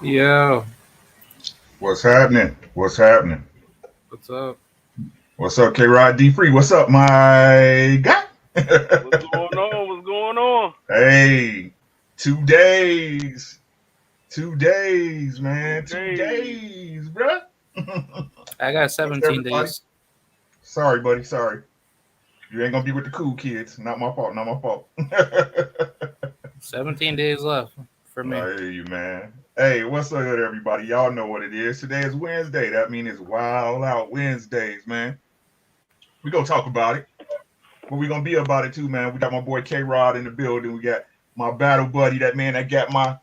Yo, What's happening? What's happening? what's up? What's up, K Rod D Free? What's up, my guy? What's going on? What's going on? Hey, 2 days. 2 days, Two man. Two days. days, bruh. I got What's 17 everybody? days. Sorry, buddy. Sorry. You ain't gonna be with the cool kids. Not my fault. Not my fault. 17 days left for I me. hear you, man. Hey, what's up, everybody? Y'all know what it is. Today is Wednesday. That means it's Wild Out Wednesdays, man. We gonna talk about it. What we gonna be about it too, man. We got my boy K Rod in the building. We got my battle buddy, that man that got my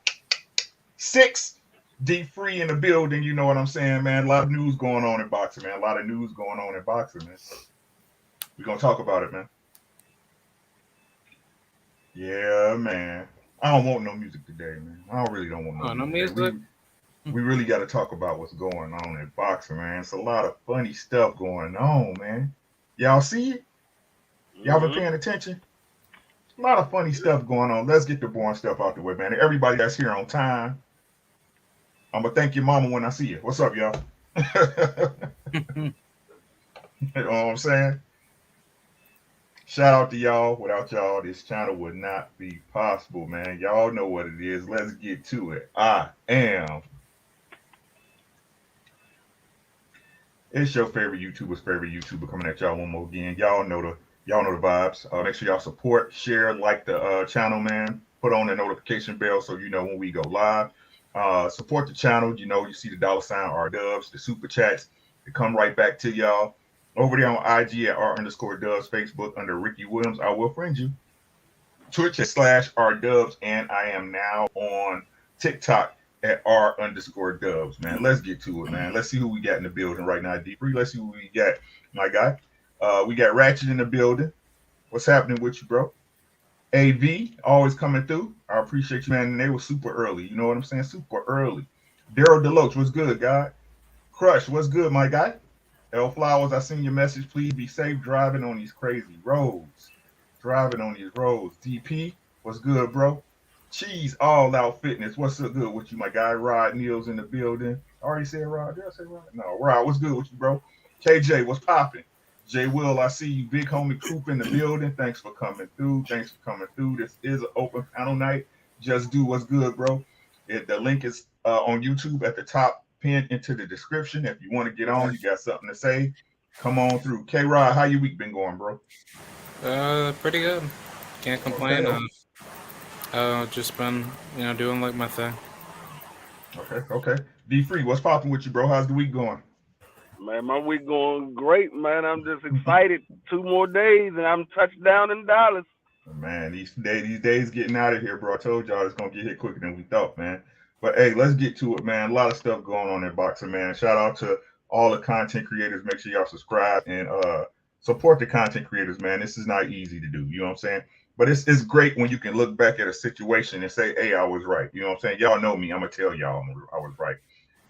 six D Free in the building. You know what I'm saying, man. A lot of news going on in boxing, man. A lot of news going on in boxing, man. We gonna talk about it, man. Yeah, man. I don't want no music today, man. I really don't want no Oh, no music today. music? We really got to talk about what's going on in boxing, man. It's a lot of funny stuff going on, man. Y'all see it? Y'all been Hmm. paying attention? A lot of funny stuff going on. Let's get the boring stuff out the way, man. Everybody that's here on time, I'm gonna thank your mama when I see you. What's up, y'all? You know what I'm saying? Shout out to y'all. Without y'all, this channel would not be possible, man. Y'all know what it is. Let's get to it. I am. It's your favorite YouTuber's favorite YouTuber coming at y'all one more again. Y'all know the vibes. Make sure y'all support, share, like the channel, man. Put on the notification bell so you know when we go live. Support the channel. You know, you see the dollar sign aredubbz, the super chats. They come right back to y'all. Over there on IG at r_dubs, Facebook under Ricky Williams. I will friend you. Twitch /r_dubs, and I am now on TikTok at r_dubs, man. Let's get to it, man. Let's see who we got in the building right now, D Free. Let's see who we got, my guy. We got Ratchet in the building. What's happening with you, bro? AV always coming through. I appreciate you, man. And they were super early. You know what I'm saying? Super early. Daryl Deloach, what's good, guy? Crush, what's good, my guy? L Flowers, I seen your message. Please be safe driving on these crazy roads. Driving on these roads. DP, what's good, bro? Cheese All Out Fitness, what's so good with you, my guy? Rod Neal's in the building. I already said Rod. Did I say Rod? No, Rod, what's good with you, bro? KJ, what's popping? J Will, I see you. Big homie Coop in the building. Thanks for coming through. Thanks for coming through. This is an open panel night. Just do what's good, bro. The link is on YouTube at the top, pinned into the description. If you want to get on, you got something to say, come on through. K Rod, how your week been going, bro? Pretty good. Can't Okay, complain. Just been, doing like my thing. okay. D Free, what's popping with you, bro? How's the week going? Man, my week going great, man. I'm just excited. 2 more days and I'm touchdown in Dallas. Man, these days getting out of here, bro. I told y'all it's gonna get here quicker than we thought, man. But hey, let's get to it, man. A lot of stuff going on in boxing, man. Shout out to all the content creators. Make sure y'all subscribe and support the content creators, man. This is not easy to do. You know what I'm saying? But it's great when you can look back at a situation and say, "Hey, I was right." You know what I'm saying? Y'all know me. I'm gonna tell y'all I was right.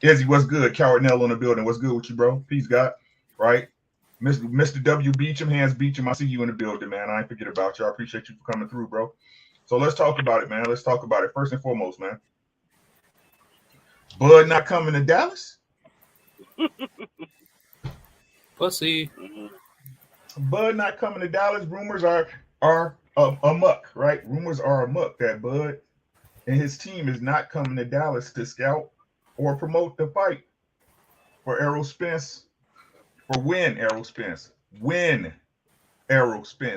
Izzy, what's good? Cowardnell on the building. What's good with you, bro? Peace, God. Right? Mr. W. Beecham, Hands Beecham, I see you in the building, man. I ain't forget about you. I appreciate you for coming through, bro. So let's talk about it, man. Let's talk about it. First and foremost, man. Bud not coming to Dallas. Pussy. Mhm. Bud not coming to Dallas. Rumors are amuck, right? Rumors are amuck that Bud and his team is not coming to Dallas to scout or promote the fight for Errol Spence. For when Errol Spence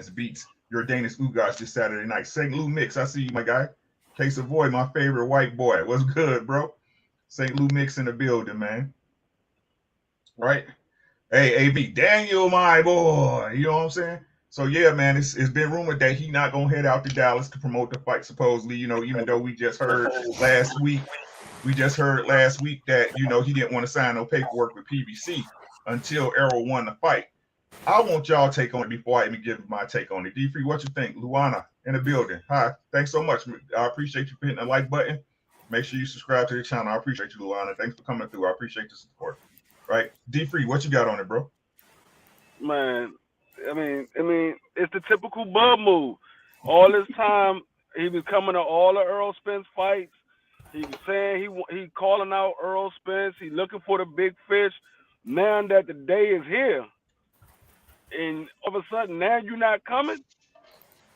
beats your Danish Ugas this Saturday night. St. Louis Mix, I see you, my guy. Case of Void, my favorite white boy. What's good, bro? St. Louis Mix in the building, man. Right? Hey, AB, Daniel, my boy. You know what I'm saying? So yeah, man, it's been rumored that he not gonna head out to Dallas to promote the fight. Supposedly, even though last week, last week that he didn't want to sign no paperwork with PBC until Errol won the fight. I want y'all take on it before I even give my take on it. D3, what you think? Luana in the building. Hi. Thanks so much. I appreciate you for hitting the like button. Make sure you subscribe to the channel. I appreciate you, Luana. Thanks for coming through. I appreciate the support. Right? D3, what you got on it, bro? Man, I mean, it's the typical Bud move. All this time he was coming to all the Earl Spence fights. He saying he calling out Earl Spence. He looking for the big fish. Now that the day is here, and all of a sudden now you're not coming.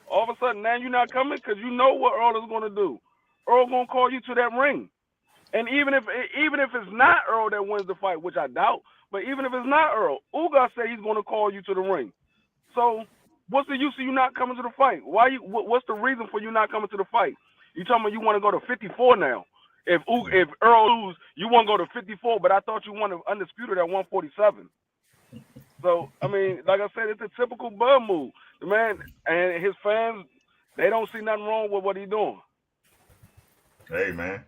All of a sudden now you're not coming because you know what Earl is gonna do. Earl gonna call you to that ring. And even if it's not Earl that wins the fight, which I doubt, but even if it's not Earl, Ugas said he's gonna call you to the ring. So what's the use of you not coming to the fight? What's the reason for you not coming to the fight? You talking about you want to go to 54 now? If Earl lose, you want to go to 54, but I thought you wanted undisputed at 147. So I mean, like I said, it's a typical Bud move. The man and his fans, they don't see nothing wrong with what he's doing. Hey man.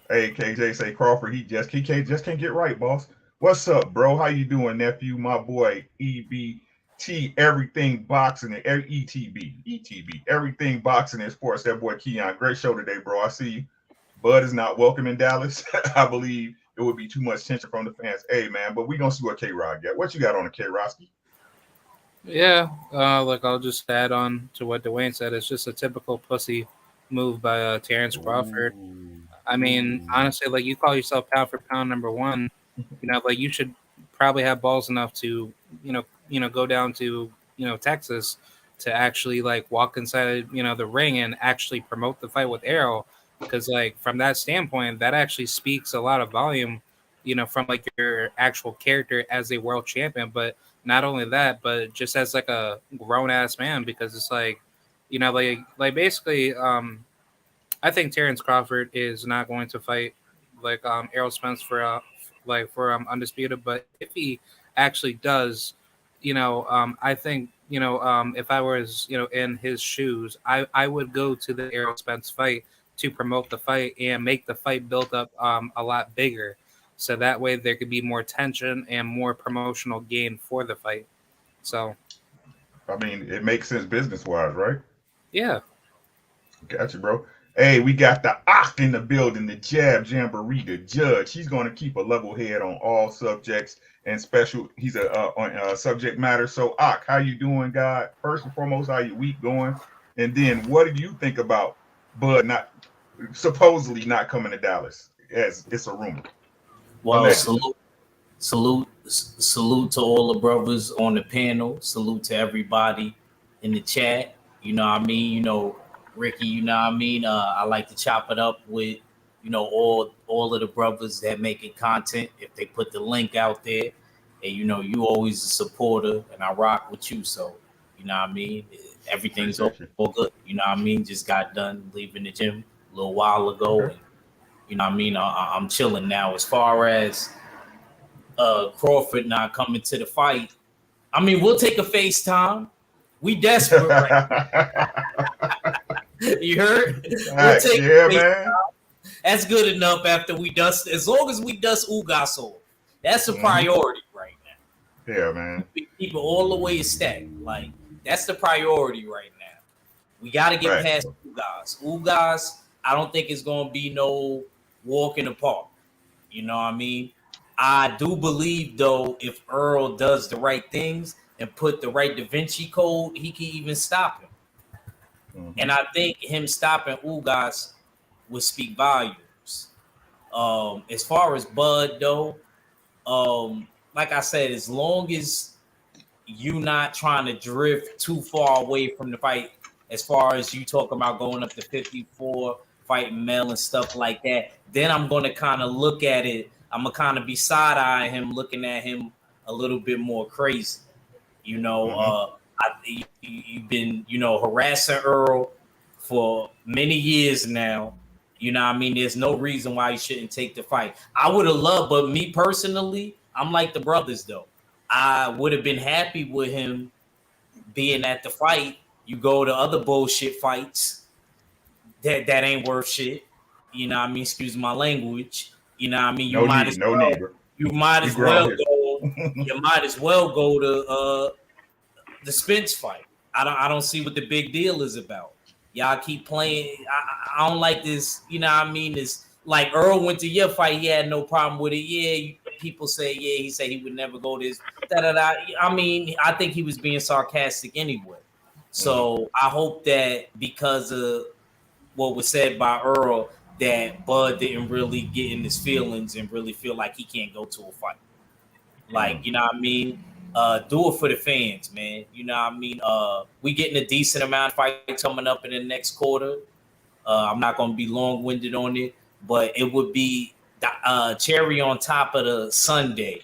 Hey, KJ say Crawford, he just can't get right, boss. What's up, bro? How you doing, nephew? My boy EBT, everything boxing and ETB, everything boxing and sports. That boy Keon, great show today, bro. I see you. Bud is not welcome in Dallas. I believe it would be too much tension from the fans. Hey man, but we gonna see what K-Rod got. What you got on the K-Roski? Yeah, like I'll just add on to what Dwayne said. It's just a typical pussy move by Terrence Crawford. I mean, honestly, like you call yourself pound for pound number one, like you should probably have balls enough to, go down to, Texas to actually like walk inside, the ring and actually promote the fight with Errol. Because like from that standpoint, that actually speaks a lot of volume, from like your actual character as a world champion. But not only that, but just as like a grown ass man, because it's like, like basically, I think Terrence Crawford is not going to fight like Errol Spence for undisputed. But if he actually does, I think if I was in his shoes, I would go to the Errol Spence fight to promote the fight and make the fight build up a lot bigger, so that way there could be more tension and more promotional gain for the fight. So, I mean, it makes sense business wise, right? Yeah. Gotcha, bro. Hey, we got the Ock in the building, the Jab Jamboree, the judge. He's going to keep a level head on all subjects and special. He's on subject matter. So, Ock, how you doing, God? First and foremost, how your week going? And then, what do you think about Bud supposedly not coming to Dallas? As it's a rumor. Well, salute to all the brothers on the panel. Salute to everybody in the chat. You know what I mean? Ricky, you know what I mean? I like to chop it up with, all of the brothers that making content. If they put the link out there, and you always a supporter, and I rock with you. So, you know what I mean? Everything's all good. You know what I mean? Just got done leaving the gym a little while ago, and you know what I mean? I'm chilling now. As far as Crawford not coming to the fight, I mean, we'll take a FaceTime. We desperate right now. You heard? We'll take man. That's good enough after we dust. As long as we dust Ugas off, that's a priority right now. Yeah, man. We keep it all the way a stack. Like, that's the priority right now. We got to get past Ugas. Ugas, I don't think it's going to be no walk in the park. You know what I mean? I do believe, though, if Earl does the right things and put the right Da Vinci code, he can even stop him. Mm-hmm. And I think him stopping Ugas would speak volumes. As far as Bud, though, like I said, as long as you not trying to drift too far away from the fight, as far as you talk about going up to 54, fighting Mel and stuff like that, then I'm going to kind of look at it. I'm going to kind of be side-eyeing him, looking at him a little bit more crazy. You've been, harassing Earl for many years now. You know what I mean? There's no reason why he shouldn't take the fight. I would have loved, but me personally, I'm like the brothers, though. I would have been happy with him being at the fight. You go to other bullshit fights that ain't worth shit. You know what I mean? Excuse my language. You know what I mean? You might as well go to the Spence fight. I don't see what the big deal is about. Y'all keep playing. I don't like this. You know what I mean? It's like Earl went to your fight. He had no problem with it. Yeah, people say, he said he would never go this. I mean, I think he was being sarcastic anyway. So I hope that because of what was said by Earl, that Bud didn't really get in his feelings and really feel like he can't go to a fight. Like, you know what I mean? Do it for the fans, man. You know what I mean? We getting a decent amount of fights coming up in the next quarter. I'm not going to be long-winded on it, but it would be the cherry on top of the Sunday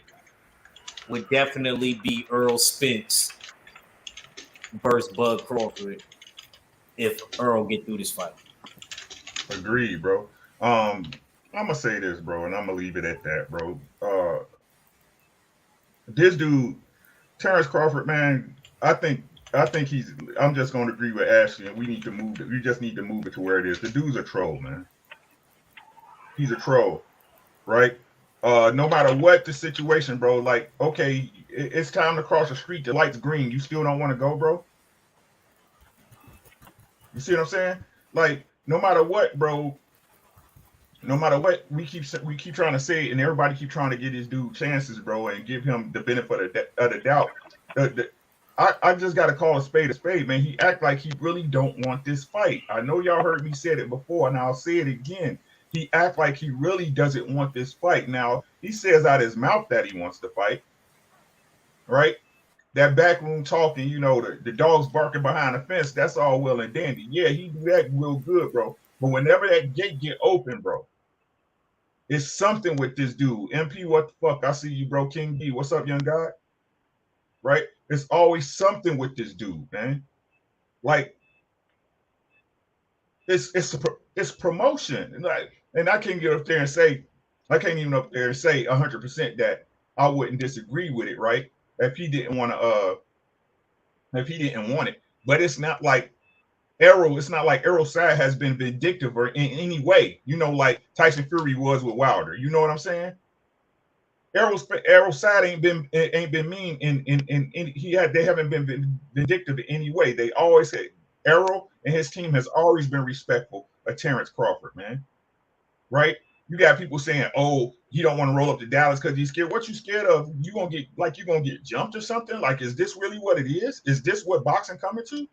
would definitely be Earl Spence versus Bud Crawford if Earl get through this fight. Agreed, bro. I'm gonna say this, bro, and I'm gonna leave it at that, bro. This dude, Terrence Crawford, man, I think he's. I'm just gonna agree with Ashley, and we need to move it. We just need to move it to where it is. The dude's a troll, man. He's a troll, right? No matter what the situation, bro. Like, okay, it's time to cross the street. The light's green. You still don't want to go, bro? You see what I'm saying? Like, no matter what, bro. No matter what, we keep trying to say it, and everybody keep trying to get this dude chances, bro, and give him the benefit of the doubt. I just got to call a spade, man. He act like he really don't want this fight. I know y'all heard me say it before, and I'll say it again. He act like he really doesn't want this fight. Now, he says out his mouth that he wants to fight, right? That backroom talking, you know, the dogs barking behind the fence, that's all well and dandy. Yeah, he do that real good, bro. But whenever that gate get open, bro, it's something with this dude. MP, what the fuck? I see you, bro. King D, what's up, young guy? Right? It's always something with this dude, man. Like, it's promotion. And I can't get up there and say, I can't even up there and say 100% that I wouldn't disagree with it, right? If he didn't want it. But it's not like it's not like Errol's side has been vindictive or in any way, you know, like Tyson Fury was with Wilder. You know what I'm saying? Errol's side ain't been mean they haven't been vindictive in any way. They always say Errol and his team has always been respectful of Terrence Crawford, man. Right? You got people saying, "Oh, you don't want to roll up to Dallas because he's scared." What you scared of? You gonna get jumped or something? Like, is this really what it is? Is this what boxing coming to?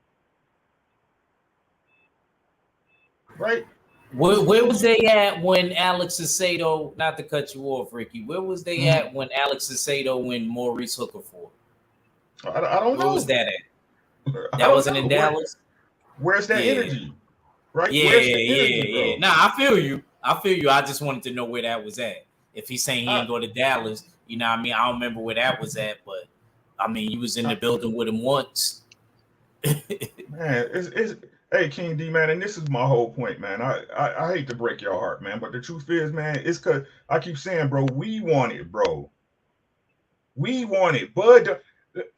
Right? Where was they at when Alex Aceto, not to cut you off, Ricky, where was they at when Alex Aceto and Maurice Hooker fought? I don't know. Where was that at? That wasn't in Dallas? Where's that energy? Right? Yeah, Where's the energy, yeah. Nah, I feel you. I just wanted to know where that was at. If he's saying he didn't go to Dallas, you know what I mean? I don't remember where that was at, but I mean, you was in the building with him once. Man, it's hey, King D, man, and this is my whole point, man. I hate to break your heart, man, but the truth is, man, it's because I keep saying, bro, we want it, bro. We want it. Bud,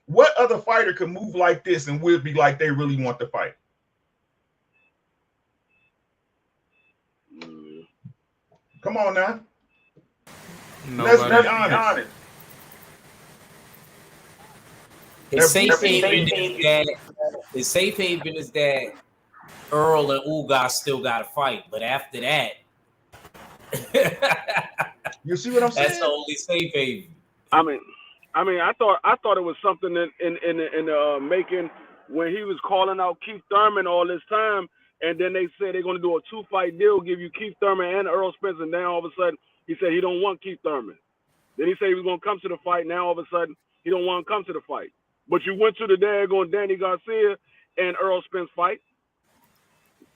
what other fighter could move like this and would be like they really want to fight? Come on now. Let's be honest. His safe haven is that Earl and Ugas still got to fight, but after that, you see what I'm saying? That's the only safe haven. I mean, I thought it was something in making when he was calling out Keith Thurman all this time, and then they said they're going to do a 2-fight deal, give you Keith Thurman and Earl Spence, and then all of a sudden he said he don't want Keith Thurman. Then he said he was going to come to the fight. Now all of a sudden he don't want to come to the fight. But you went to the daggone Danny Garcia and Earl Spence fight.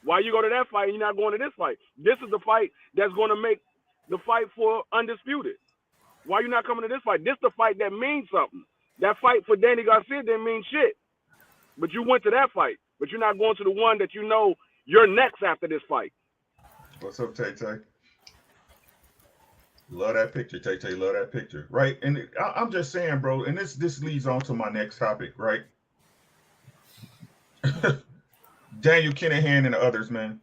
Why you go to that fight and you're not going to this fight? This is the fight that's going to make the fight for undisputed. Why you not coming to this fight? This is the fight that means something. That fight for Danny Garcia didn't mean shit. But you went to that fight. But you're not going to the one that you know you're next after this fight. What's up, Tay Tay? Love that picture, Tay Tay. Love that picture, right? And I'm just saying, bro. And this leads on to my next topic, right? Daniel Kinahan and the others, man.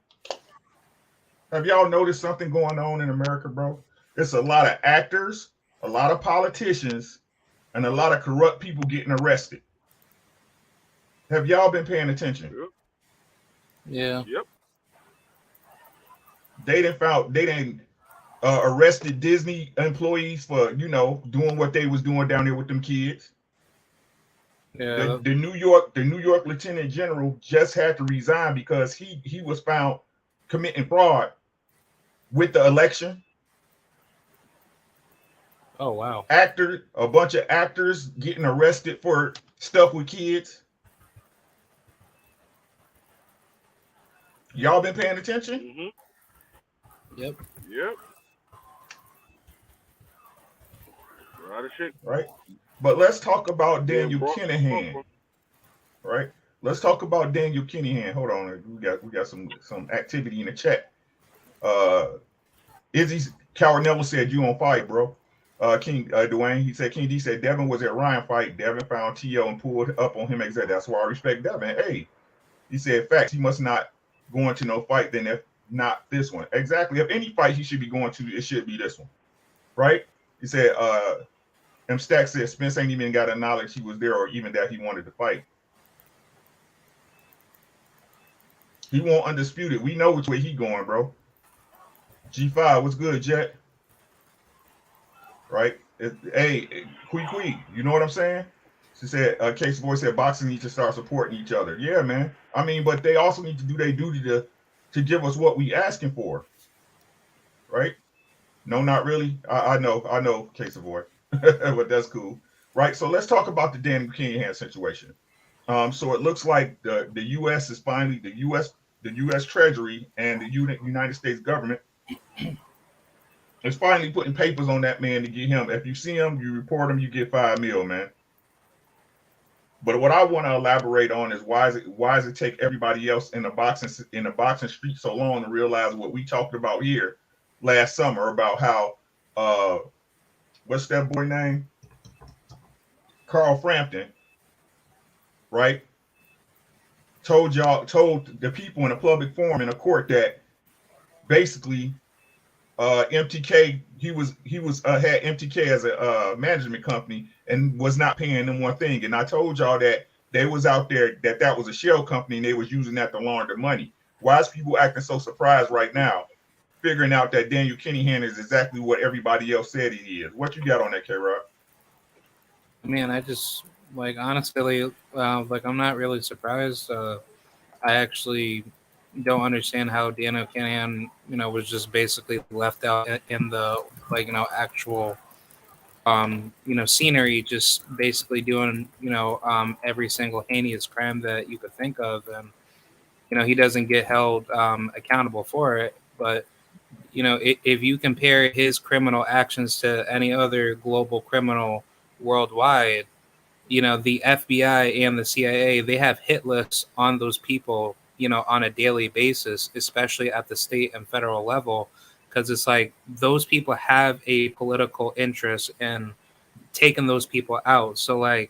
Have y'all noticed something going on in America, bro? It's a lot of actors, a lot of politicians, and a lot of corrupt people getting arrested. Have y'all been paying attention? Yeah. Yep. They didn't arrested Disney employees for, you know, doing what they was doing down there with them kids. Yeah. The New York Lieutenant General just had to resign because he was found committing fraud with the election. Oh wow. A bunch of actors getting arrested for stuff with kids. Y'all been paying attention? Mm-hmm. Yep. Yep. A lot of shit Right. But let's talk about being Daniel brought. Kinahan. Right. Let's talk about Daniel Kinahan. Hold on. We got some activity in the chat. Izzy Coward Neville said you on fight, bro. King Dwayne, he said King D said Devin was at Ryan fight. Devin found T.O. and pulled up on him. Exactly. That's why I respect Devin. Hey, he said facts. He must not going to no fight. Then if not this one, exactly. If any fight he should be going to, it should be this one, right? He said. M Stack said Spence ain't even got a knowledge he was there or even that he wanted to fight. He won't undisputed. We know which way he going, bro. G5, what's good, Jet? Right? Hey, Kui, you know what I'm saying? She said, Case Boy said boxing needs to start supporting each other. Yeah, man. I mean, but they also need to do their duty to give us what we asking for. Right? No, not really. I know, Case Boy. But that's cool. Right? So let's talk about the Daniel Kinahan situation. So it looks like the U.S. is finally the U.S. Treasury and the United States government is finally putting papers on that man to get him. If you see him, you report him, you get $5 million, man. But what I want to elaborate on is why does it take everybody else in the boxing street so long to realize what we talked about here last summer about how what's that boy name? Carl Frampton, right? Told the people in a public forum in a court that basically MTK he was had MTK as a management company and was not paying them one thing. And I told y'all that they was out there that was a shell company and they was using that to launder money. Why is people acting so surprised right now, figuring out that Daniel Kinahan is exactly what everybody else said he is? What you got on that, K-Rock? Man, I just honestly, I'm not really surprised. I actually don't understand how Daniel Kinahan, was just basically left out in the actual, scenery, just basically doing, every single heinous crime that you could think of, and he doesn't get held accountable for it. But if you compare his criminal actions to any other global criminal worldwide, the FBI and the CIA, they have hit lists on those people, on a daily basis, especially at the state and federal level, because it's like those people have a political interest in taking those people out. So for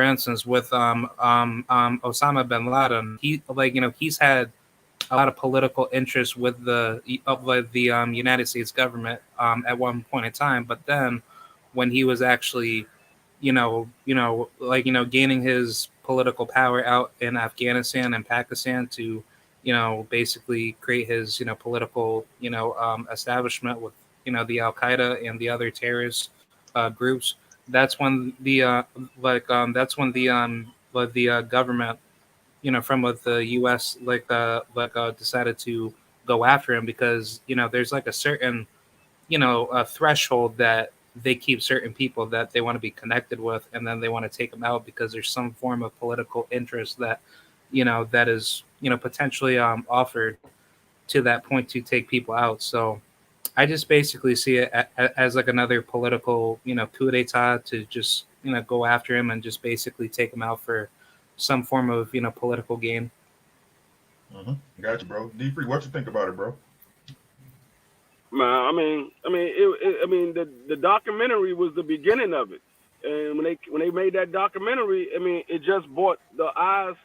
instance, with Osama bin Laden, he's had a lot of political interest with the United States government at one point in time, but then when he was actually gaining his political power out in Afghanistan and Pakistan to, basically create his, political, establishment with, the Al Qaeda and the other terrorist groups. That's when the government, from the U.S. decided to go after him because there's a certain a threshold that they keep certain people that they want to be connected with, and then they want to take them out because there's some form of political interest that that is potentially offered to that point to take people out. So I just basically see it as another political coup d'etat to just go after him and just basically take him out for some form of political gain. Got you, bro. D-Free, what you think about it, bro? Man, the documentary was the beginning of it, and when they made that documentary, it just brought the eyes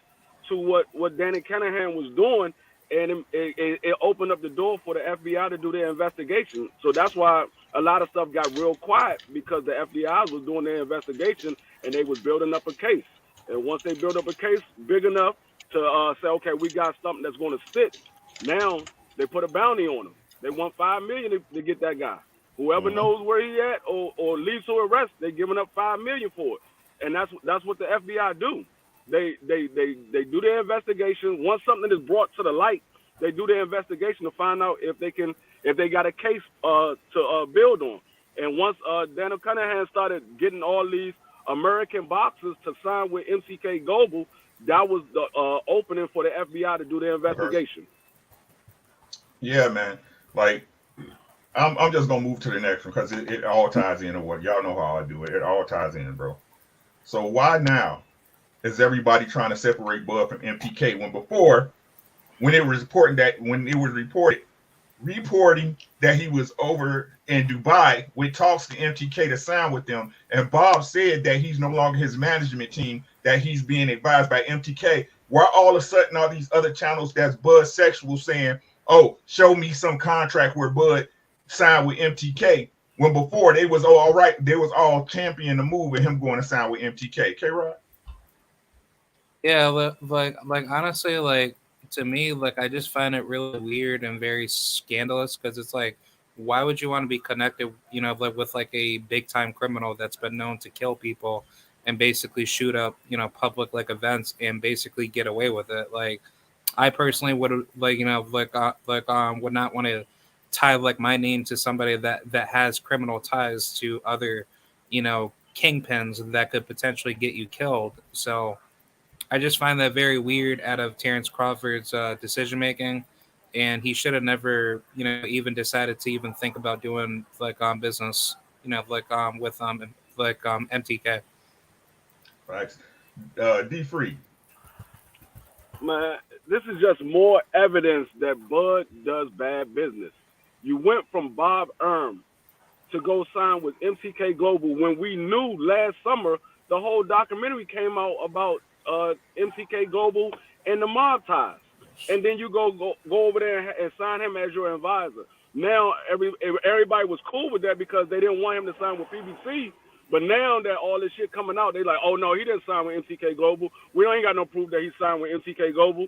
to what Danny Kinahan was doing, and it opened up the door for the FBI to do their investigation. So that's why a lot of stuff got real quiet, because the FBI was doing their investigation and they was building up a case. And once they build up a case big enough to say, okay, we got something that's going to sit, now they put a bounty on them. They want $5 million to get that guy. Whoever knows where he at or leads to arrest, they giving up $5 million for it. And that's what the FBI do. They do their investigation. Once something is brought to the light, They do the investigation to find out if they got a case to build on. And once Daniel Cunningham started getting all these American boxers to sign with MTK Global, that was the opening for the FBI to do the investigation. Yeah, man. Like, I'm just gonna move to the next one because it all ties into what y'all know how I do it. It all ties in, bro. So why now is everybody trying to separate Bud from MTK when before, when it was reporting reporting that he was over in Dubai with talks to MTK to sign with them, and Bob said that he's no longer his management team, that he's being advised by MTK. Why all of a sudden all these other channels that's Bud sexual saying, "Oh, show me some contract where Bud signed with MTK," when before they was all right, they was all championing the move and him going to sign with MTK. K-Rod? Yeah, like honestly, like to me, like I just find it really weird and very scandalous because it's like, why would you want to be connected, like with like a big time criminal that's been known to kill people and basically shoot up, public like events and basically get away with it? Like, I personally would like, would not want to tie like my name to somebody that has criminal ties to other, kingpins that could potentially get you killed. So I just find that very weird out of Terrence Crawford's decision making, and he should have never, even decided to even think about doing like business, with MTK. Right. D Free. Man, this is just more evidence that Bud does bad business. You went from Bob Erm to go sign with MTK Global when we knew last summer the whole documentary came out about MTK Global and the mob ties. And then you go over there and sign him as your advisor. Now everybody was cool with that because they didn't want him to sign with PBC. But now that all this shit coming out, they like, oh no, he didn't sign with MTK Global. We ain't got no proof that he signed with MTK Global.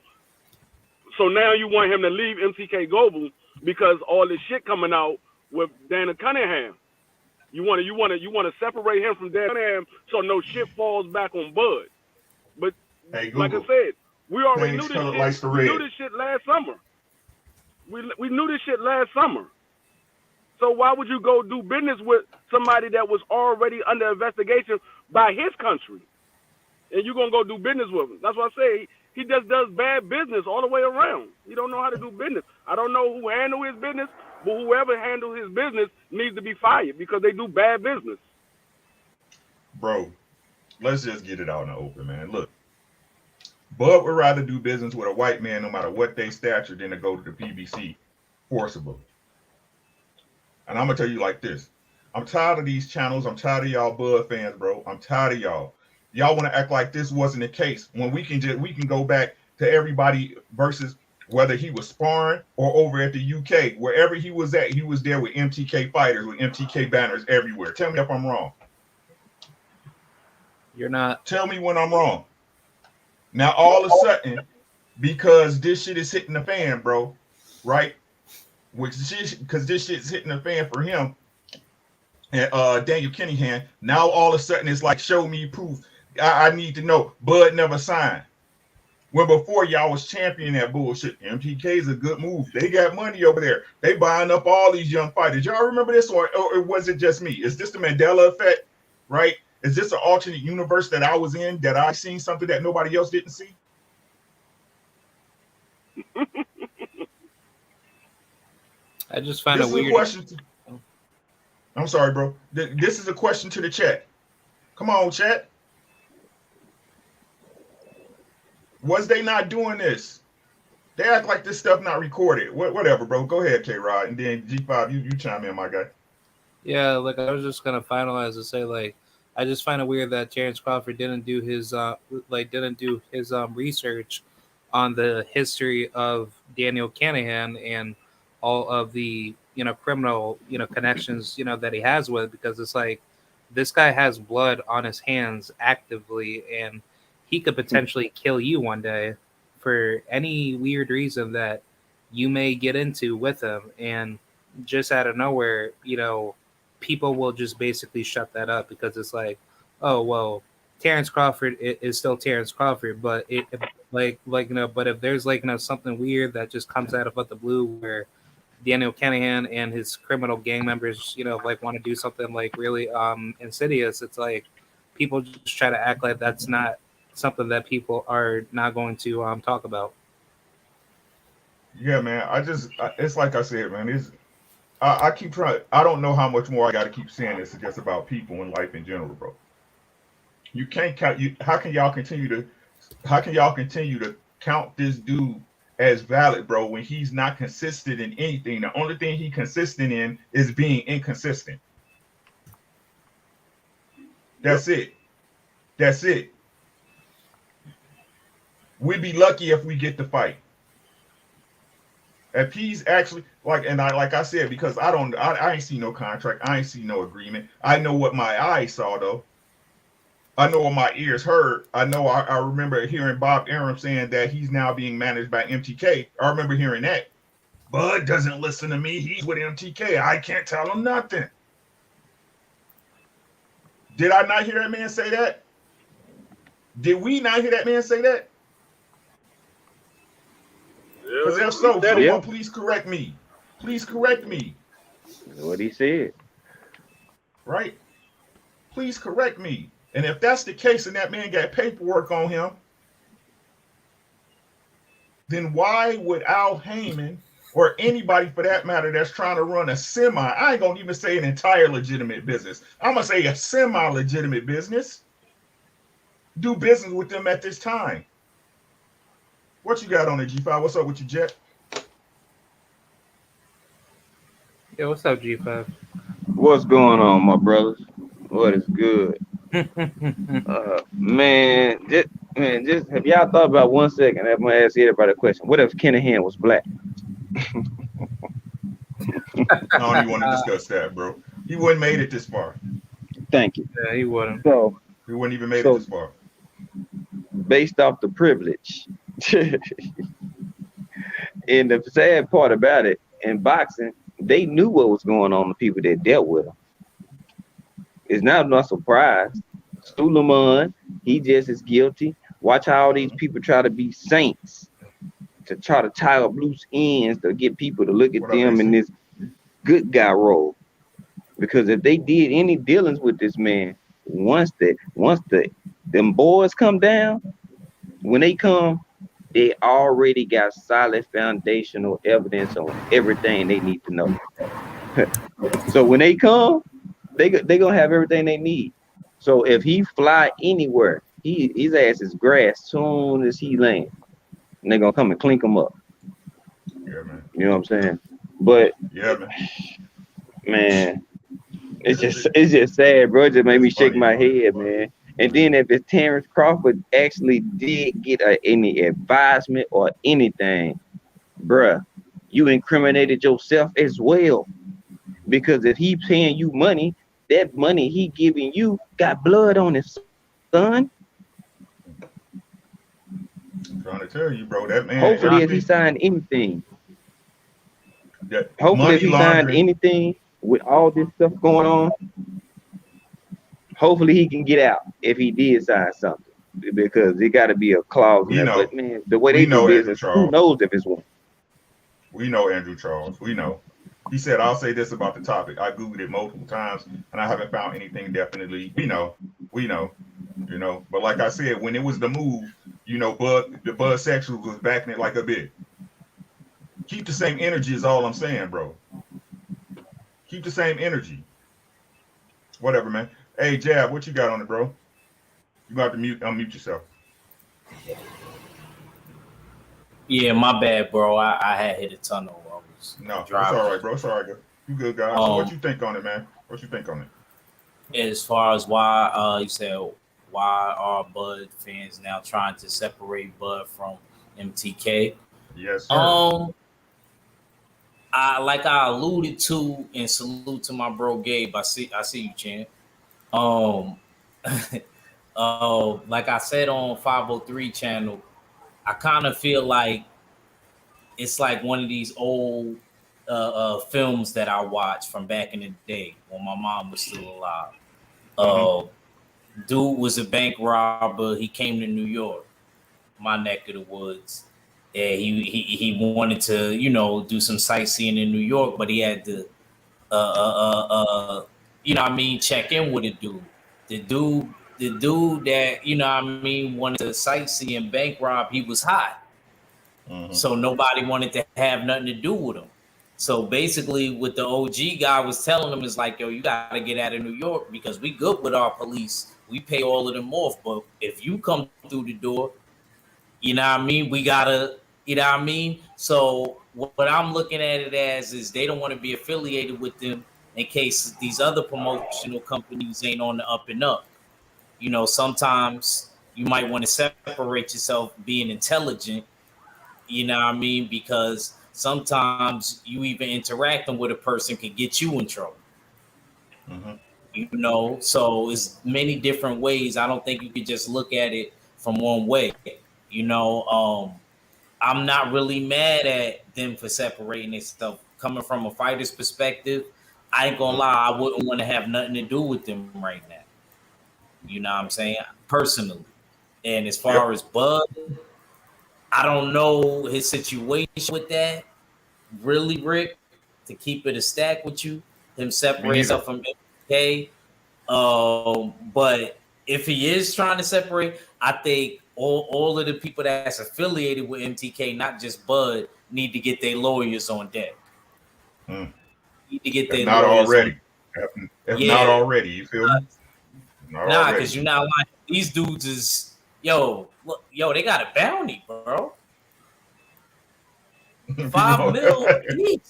So now you want him to leave MTK Global because all this shit coming out with Dana Cunningham. You want to separate him from Dana Cunningham so no shit falls back on Bud. But hey, like I said, we already knew this shit. We knew this shit last summer. We knew this shit last summer. So why would you go do business with somebody that was already under investigation by his country? And you're going to go do business with him. That's what I say. He just does bad business all the way around. He don't know how to do business. I don't know who handled his business, but whoever handled his business needs to be fired because they do bad business. Bro, let's just get it out in the open, man. Look, Bud would rather do business with a white man no matter what they stature than to go to the PBC forcible. And I'm going to tell you like this. I'm tired of these channels. I'm tired of y'all Bud fans, bro. I'm tired of y'all. Y'all want to act like this wasn't the case when we can go back to everybody versus whether he was sparring or over at the UK. Wherever he was at, he was there with MTK fighters, with MTK banners everywhere. Tell me if I'm wrong. You're not. Tell me when I'm wrong. Now, all of a sudden, because this shit is hitting the fan, bro, right? Because this shit's hitting the fan for him and Daniel Cunningham. Now, all of a sudden, it's like, show me proof. I need to know. Bud never signed. When before y'all was championing that bullshit. MTK is a good move. They got money over there. They buying up all these young fighters. Y'all remember this, or was it just me? Is this the Mandela effect, right? Is this an alternate universe that I was in, that I seen something that nobody else didn't see? I just find this it weird. I'm sorry, bro. This is a question to the chat. Come on, chat. Was they not doing this? They act like this stuff not recorded. Whatever, bro. Go ahead, K-Rod. And then G5, you chime in, my guy. Yeah, like I was just gonna finalize to say, like, I just find it weird that Terrence Crawford didn't do his research on the history of Daniel Cunningham and all of the criminal connections that he has with, because it's like this guy has blood on his hands actively, and he could potentially kill you one day for any weird reason that you may get into with him, and just out of nowhere, people will just basically shut that up because it's like, oh well, Terrence Crawford is still Terrence Crawford, but But if there's something weird that just comes out of the blue, where Daniel Kinahan and his criminal gang members, want to do something really insidious, it's like people just try to act like that's not something that people are not going to talk about. Yeah, man. It's like I said, man. I keep trying. I don't know how much more I got to keep saying this. It's just about people and life in general, bro. You can't count. How can y'all continue to? How can y'all continue to count this dude as valid, bro, when he's not consistent in anything? The only thing he consistent in is being inconsistent. That's it. That's it. We'd be lucky if we get the fight. If he's actually like I said, because I ain't see no contract, I ain't see no agreement. I know what my eyes saw though. I know what my ears heard. I know I remember hearing Bob Arum saying that he's now being managed by MTK. I remember hearing that. Bud doesn't listen to me. He's with MTK. I can't tell him nothing. Did I not hear that man say that? Did we not hear that man say that? Because if so, someone please correct me. Please correct me. What he said. Right? Please correct me. And if that's the case and that man got paperwork on him, then why would Al Heyman or anybody for that matter that's trying to run a I ain't gonna even say an entire legitimate business. I'm gonna say a semi-legitimate business, do business with them at this time? What you got on it, G5? What's up with you, Jet? Yeah, what's up, G5? What's going on, my brothers? What is good? Just have y'all thought about 1 second? I'm gonna ask everybody a question. What if Kinahan was black? I don't even want to discuss that, bro. He wouldn't made it this far. Thank you. Yeah, he wouldn't. So he wouldn't even made it this far. Based off the privilege. And the sad part about it, in boxing, they knew what was going on, the people that dealt with them. It's not no surprise. Suleiman, he just is guilty. Watch how all these people try to be saints, to try to tie up loose ends to get people to look at them in this good guy role. Because if they did any dealings with this man, once them boys come down, when they come, they already got solid foundational evidence on everything they need to know. So when they come, they gonna have everything they need. So if he fly anywhere, his ass is grass soon as he land, and they're gonna come and clink him up. Yeah, man. You know what I'm saying? But yeah, man, it's just sad, bro. It just made me shake my head, man. And then if it's Terrence Crawford actually did get any advisement or anything, bruh, you incriminated yourself as well. Because if he paying you money, that money he giving you got blood on it, son. I'm trying to tell you, bro, that man. Hopefully, if he signed anything, with all this stuff going on, hopefully he can get out if he did sign something, because it got to be a clause. But man, the way they do business, who knows if it's one? We know Andrew Charles. We know. He said, "I'll say this about the topic. I googled it multiple times and I haven't found anything definitely." We know. But like I said, when it was the move, the Bud Sexual was backing it like a bit. Keep the same energy is all I'm saying, bro. Keep the same energy. Whatever, man. Hey, Jab, what you got on it, bro? You got to unmute yourself. Yeah, my bad, bro. I had hit a tunnel. No, it's all right, bro. It's all right. You good, guys. So what you think on it, man? What you think on it? As far as why you said why are Bud fans now trying to separate Bud from MTK? Yes, sir. I alluded to, and salute to my bro Gabe. I see you, Chan. Like I said on 503 channel, I kind of feel like it's like one of these old films that I watched from back in the day when my mom was still alive. Dude was a bank robber. He came to New York. my neck of the woods. And he wanted to, you know, do some sightseeing in New York, but he had to you know what I mean, check in with a dude. The dude that, you know what I mean, wanted to sightsee and bank rob, he was hot. So nobody wanted to have nothing to do with him. So basically what the OG guy was telling him is like, yo, you gotta get out of New York because we good with our police. We pay all of them off. But if you come through the door, you know what I mean, we gotta, you know what I mean? So what I'm looking at it as is they don't want to be affiliated with them in case these other promotional companies ain't on the up and up. You know, sometimes you might want to separate yourself being intelligent, you know what I mean? Because sometimes you even interacting with a person can get you in trouble. You know, so it's many different ways. I don't think you could just look at it from one way. You know, I'm not really mad at them for separating themselves. Coming from a fighter's perspective, I ain't gonna lie, I wouldn't want to have nothing to do with them right now. You know what I'm saying? Personally. And as far as Bud, I don't know his situation with that. Really, Rick, to keep it a stack with you, him separate himself from MK. But if he is trying to separate, I think all of the people that's affiliated with MTK, not just Bud, need to get their lawyers on deck. Need to get their not lawyers already. On. If not already, you feel me? Nah, because you're not lying. These dudes is look, they got a bounty, bro. 5 mil each.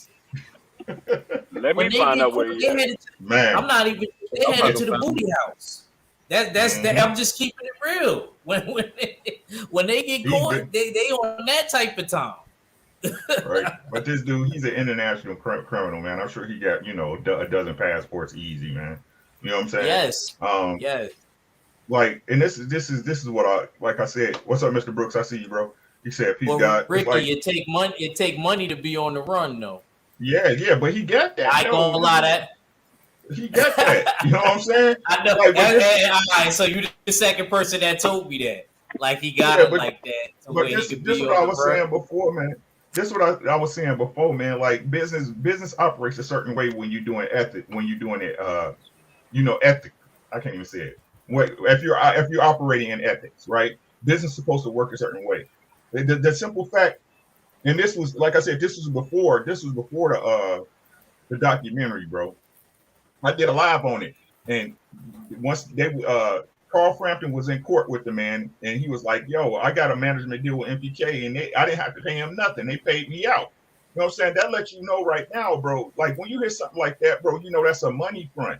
Let me find out where you at. Man, I'm not even. They headed to the booty house. That's I'm just keeping it real. When they get caught, they on that type of time. Right, but this dude, he's an international criminal, man. I'm sure he got, you know, a dozen passports easy, man. You know what I'm saying? Yes. Yes. Like, and this is what I, like I said. What's up, Mr. Brooks? I see you, bro. He said, "Peace, God." Ricky, like, it take money to be on the run, though. Yeah, but he got that. I ain't gonna lie that. He got that. You know what I'm saying? I know. Like, all right, so you the second person that told me that. Like he got it like that. But this is what I was saying before, man. This is what I was saying before, man. Like business operates a certain way when you're doing ethic, when you're doing it, you know, ethic. I can't even say it. If you're operating in ethics, right? Business is supposed to work a certain way. The simple fact, and this was, like I said, this was before the documentary, bro. I did a live on it, and once Carl Frampton was in court with the man, and he was like, "Yo, I got a management deal with MPK, and I didn't have to pay him nothing. They paid me out." You know what I'm saying? That lets you know right now, bro. Like when you hear something like that, bro, you know that's a money front.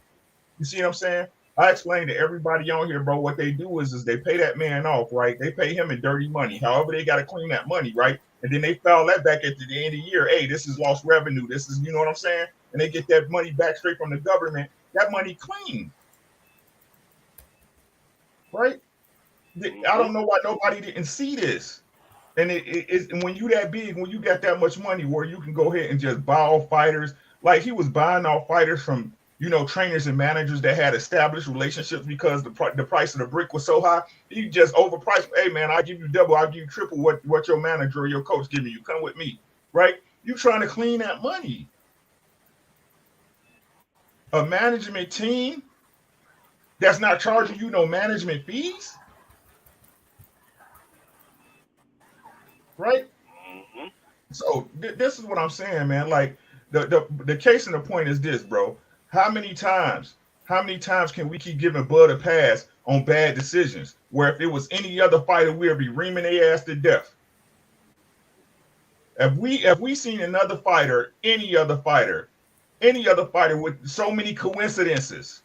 You see what I'm saying? I explained to everybody on here, bro, what they do is they pay that man off, right? They pay him in dirty money. However, they got to clean that money, right? And then they file that back at the end of the year. Hey, this is lost revenue. This is, you know what I'm saying? And they get that money back straight from the government. That money clean. Right? I don't know why nobody didn't see this. And and when you that big, when you got that much money where you can go ahead and just buy all fighters, like he was buying all fighters from, you know, trainers and managers that had established relationships because the price of the brick was so high. He just overpriced. Hey, man, I'll give you double. I'll give you triple what your manager or your coach giving you. Come with me, right? You trying to clean that money. A management team that's not charging you no management fees, right? So this is what I'm saying, man. Like the case in the point is this, bro. How many times can we keep giving Bud a pass on bad decisions? Where if it was any other fighter, we'd be reaming their ass to death. If we seen another fighter, any other fighter with so many coincidences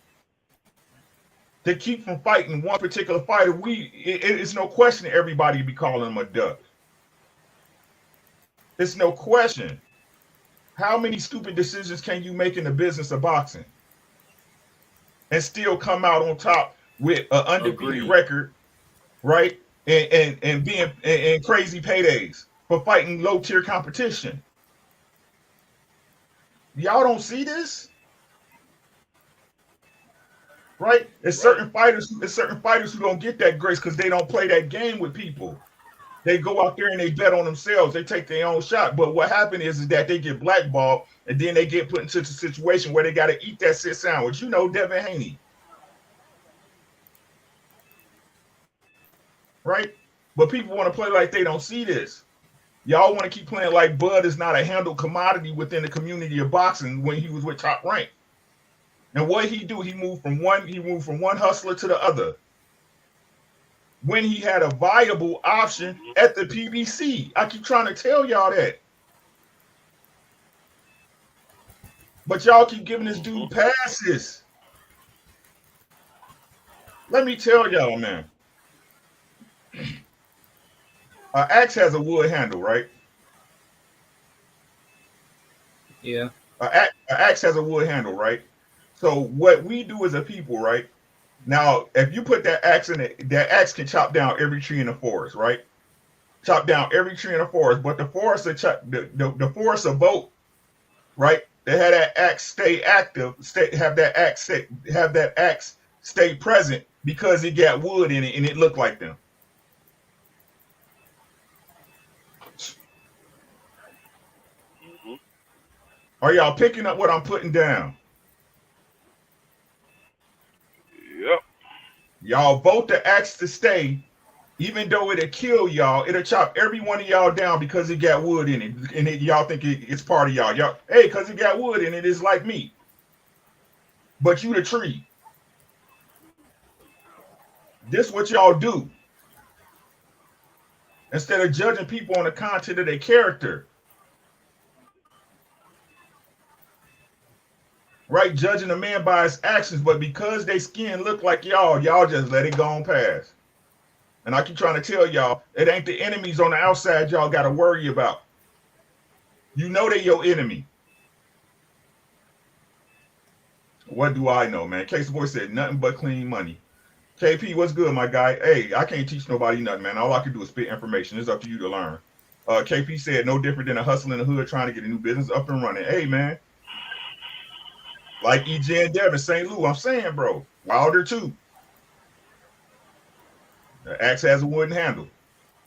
to keep from fighting one particular fighter, it's no question everybody be calling him a duck. It's no question. How many stupid decisions can you make in the business of boxing and still come out on top with an undefeated record, right? And being and crazy paydays for fighting low tier competition? Y'all don't see this, right? There's certain fighters who don't get that grace because they don't play that game with people. They go out there and they bet on themselves. They take their own shot. But what happened is that they get blackballed, and then they get put into a situation where they got to eat that sit sandwich. You know, Devin Haney. Right? But people want to play like they don't see this. Y'all want to keep playing like Bud is not a handled commodity within the community of boxing when he was with Top Rank. And what he do, he moved from one hustler to the other. When he had a viable option at the PBC. I keep trying to tell y'all that. But y'all keep giving this dude passes. Let me tell y'all, man. Axe has a wood handle, right? Yeah. Axe has a wood handle, right? So what we do as a people, right? Now, if you put that axe in it, that axe can chop down every tree in the forest, right? Chop down every tree in the forest, but the forest will vote, right? They have that axe stay active, have that axe stay present because it got wood in it and it looked like them. Are y'all picking up what I'm putting down? Yep. Y'all vote the axe to stay, even though it'll kill y'all. It'll chop every one of y'all down because it got wood in it, and y'all think it's part of y'all. Y'all, hey, because it got wood in it, it's like me. But you the tree. This what y'all do. Instead of judging people on the content of their character. Right, judging a man by his actions, but because they skin look like y'all just let it go on past. And I keep trying to tell y'all, it ain't the enemies on the outside y'all got to worry about. You know they your enemy. What do I know, man? Case Boy said nothing but clean money. KP, what's good, my guy? Hey, I can't teach nobody nothing, man. All I can do is spit information. It's up to you to learn. KP said no different than a hustler in the hood trying to get a new business up and running. Hey, man. Like EJ and Devin, St. Louis, I'm saying, bro. Wilder, too. The axe has a wooden handle.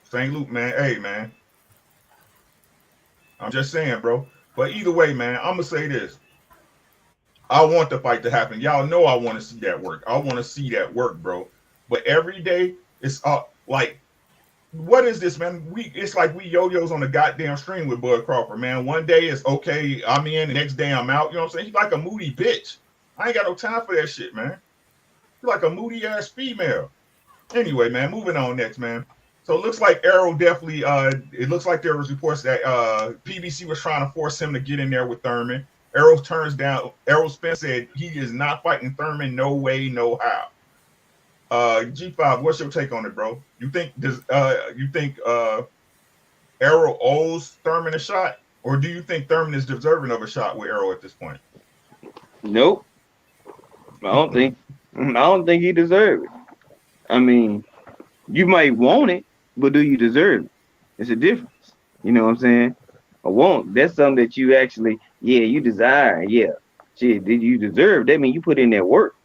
St. Luke, man. Hey, man. I'm just saying, bro. But either way, man, I'm going to say this. I want the fight to happen. Y'all know I want to see that work. I want to see that work, bro. But every day, it's like, what is this, man? It's like we yo-yos on the goddamn stream with Bud Crawford, man. One day it's okay, I'm in. The next day I'm out. You know what I'm saying? He's like a moody bitch. I ain't got no time for that shit, man. He's like a moody ass female. Anyway, man, moving on next, man. So it looks like Arrow definitely. It looks like there was reports that PBC was trying to force him to get in there with Thurman. Arrow turns down. Errol Spence said he is not fighting Thurman. No way, no how. G5, what's your take on it, bro? You think Arrow owes Thurman a shot, or do you think Thurman is deserving of a shot with Arrow at this point? Nope. I don't think he deserves it. I mean, you might want it, but do you deserve it? It's a difference. You know what I'm saying? A want, that's something that you actually, you desire. Yeah. Shit, did you deserve? That mean you put in that work.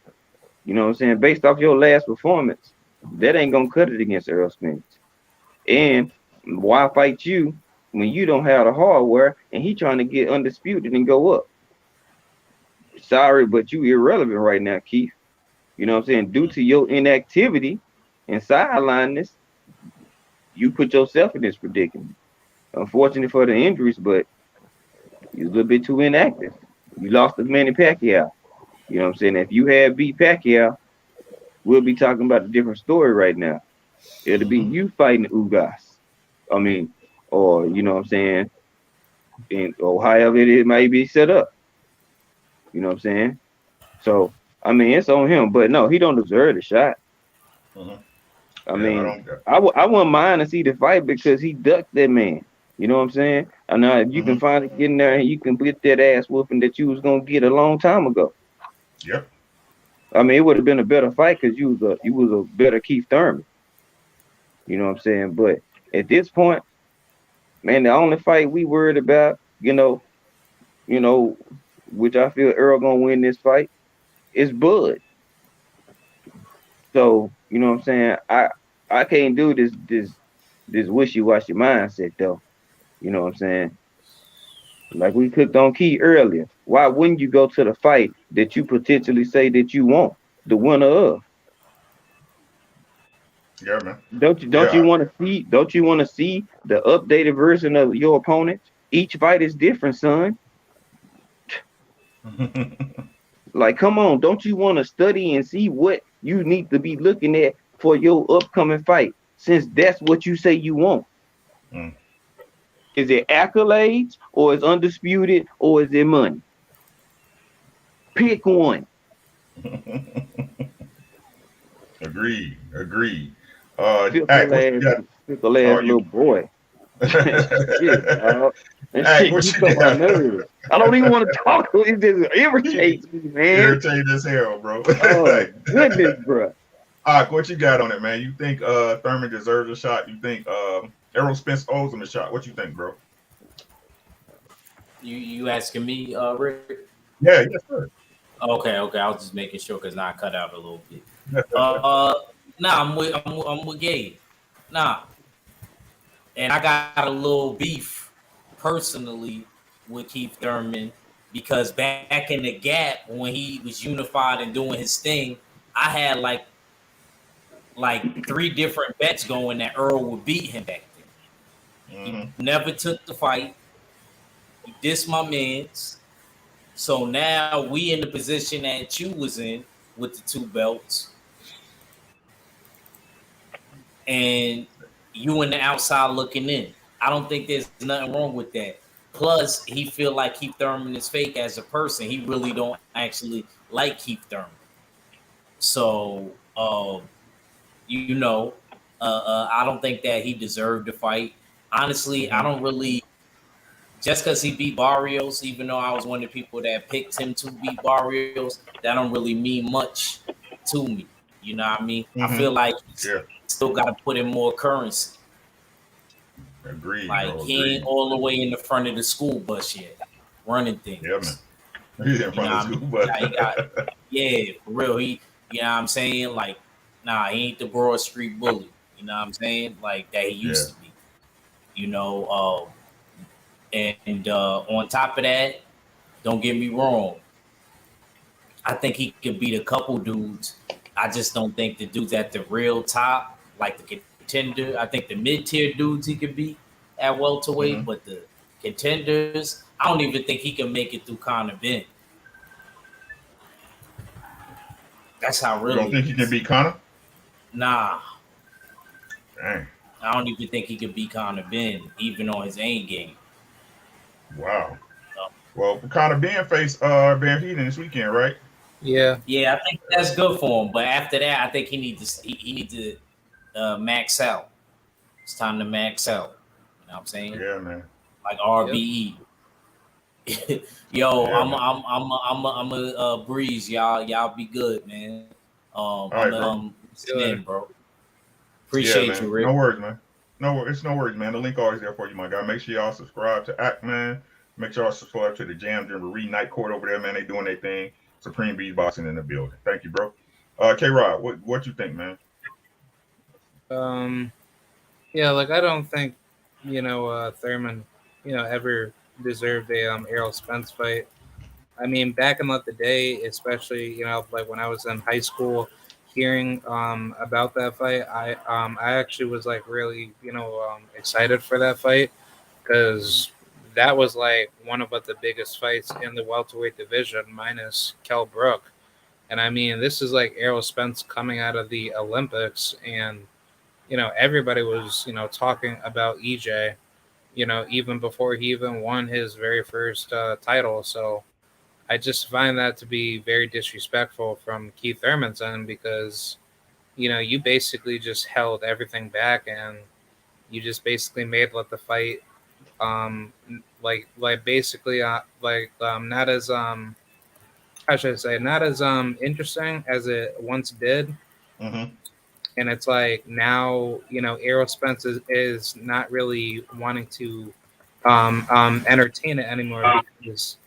You know what I'm saying? Based off your last performance, that ain't gonna cut it against Errol Spence. And why fight you when you don't have the hardware and he trying to get undisputed and go up? Sorry, but you irrelevant right now, Keith. You know what I'm saying? Due to your inactivity and sidelineness, you put yourself in this predicament. Unfortunate for the injuries, but you're a little bit too inactive. You lost to Manny Pacquiao. You know what I'm saying? If you had beat Pacquiao, we'll be talking about a different story right now. It'll be you fighting Ugas. I mean, or you know what I'm saying? Or however it might be set up. You know what I'm saying? So, I mean, it's on him, but no, he don't deserve the shot. I mean, I wouldn't mind to see the fight because he ducked that man. You know what I'm saying? And now if you can finally get in there and you can get that ass whooping that you was gonna get a long time ago. Yep. I mean, it would have been a better fight because you was a better Keith Thurman. You know what I'm saying? But at this point, man, the only fight we worried about, you know, which I feel Earl gonna win this fight, is Bud. So, you know what I'm saying? I can't do this this wishy-washy mindset though. You know what I'm saying? Like we clicked on Key earlier. Why wouldn't you go to the fight that you potentially say that you want the winner of? Yeah, man. Don't you Yeah. want to see? Don't you want to see the updated version of your opponent? Each fight is different, son. Like, come on, don't you want to study and see what you need to be looking at for your upcoming fight? Since that's what you say you want. Mm. Is it accolades or is undisputed or is it money? Pick one. Agreed. Agreed. Fickle What you got? Oh, little boy. Shit, dog. That Hey, shit what gets you on my got? nerves. I don't even want to talk. It just irritates me, man. Irritating as hell, bro. Oh goodness, bro. What you got on it, man? You think Thurman deserves a shot? You think Errol Spence owes him a shot? What you think, bro? You asking me, Rick? Yeah, yes, sir. Okay. I was just making sure because now I cut out a little bit. Nah, I'm with Gabe. Nah, and I got a little beef personally with Keith Thurman because back in the gap when he was unified and doing his thing, I had like 3 different bets going that Earl would beat him back then. Mm-hmm. He never took the fight. He dissed my mans. So now we in the position that you was in with the 2 belts. And you in the outside looking in. I don't think there's nothing wrong with that. Plus, he feel like Keith Thurman is fake as a person. He really don't actually like Keith Thurman. So, I don't think that he deserved to fight. Honestly, I don't really. Just because he beat Barrios, even though I was one of the people that picked him to beat Barrios, that don't really mean much to me. You know what I mean? I feel like he's still got to put in more currency. Agreed. Like Bro, he ain't all the way in the front of the school bus yet, running things. Yeah, man. He's in front of the school bus. For real. You know what I'm saying? Like, nah, he ain't the Broad Street bully. You know what I'm saying? Like that he used to be. You know, and on top of that, don't get me wrong. I think he could beat a couple dudes. I just don't think the dudes at the real top, like the contender. I think the mid-tier dudes he could beat at welterweight, but the contenders, I don't even think he can make it through Conor Ben. That's how really. You don't think he can beat Conor? Nah. Dang. I don't even think he can beat Conor Ben, even on his aim game. Wow. Well, Conor Ben faced Van Heeden this weekend, right? Yeah. Yeah, I think that's good for him. But after that, I think he needs to max out. It's time to max out. You know what I'm saying? Yeah, man. Like RBE. Yo, I'm a breeze, y'all. Y'all be good, man. All right, bro. Bro. Appreciate you, Rick. No worries, man. It's no worries, man. The link always there for you, my guy. Make sure y'all subscribe to Act, man. Make sure y'all subscribe to the Jam Jamboree Night Court over there, man. They doing their thing. Supreme Bees Boxing in the building. Thank you, bro. K-Rod, what you think, man? Yeah, like I don't think, Thurman, ever deserved a Errol Spence fight. I mean, back in the day, especially, like when I was in high school, hearing about that fight, I actually was like really, excited for that fight because that was like one of the biggest fights in the welterweight division, minus Kell Brook. And I mean, this is like Errol Spence coming out of the Olympics, and everybody was talking about EJ, even before he even won his very first title. So I just find that to be very disrespectful from Keith Thurman's end because you basically just held everything back and you just basically made the fight basically not as how should I say, not as interesting as it once did. Mm-hmm. And it's like now, Errol Spence is not really wanting to entertain it anymore because,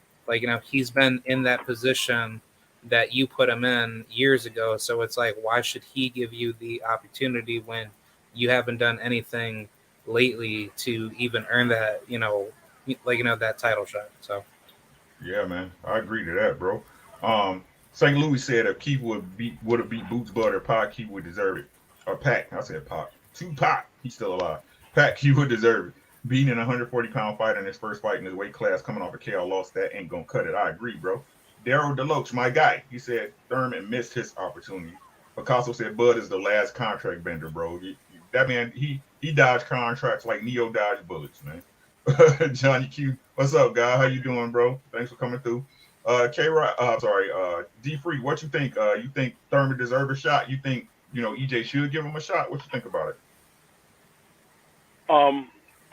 he's been in that position that you put him in years ago. So it's like, why should he give you the opportunity when you haven't done anything, lately to even earn that, that title shot. So Yeah, man, I agree to that, bro. St. Louis said if Keith would have beat Boots Bud or Pac, he would deserve it. Or Pac, I said Pac. Tupac, he's still alive. Pac, he would deserve it. Beating a 140-pound fighter in his first fight in his weight class, coming off a KO loss, that ain't gonna cut it. I agree, bro. Daryl Deloach, my guy, he said Thurman missed his opportunity. Picasso said Bud is the last contract bender, bro. That man, he dodged contracts like Neo dodged bullets, man. Johnny Q, what's up, guy? How you doing, bro? Thanks for coming through. D Free, what you think? You think Thurman deserves a shot? You think EJ should give him a shot? What you think about it?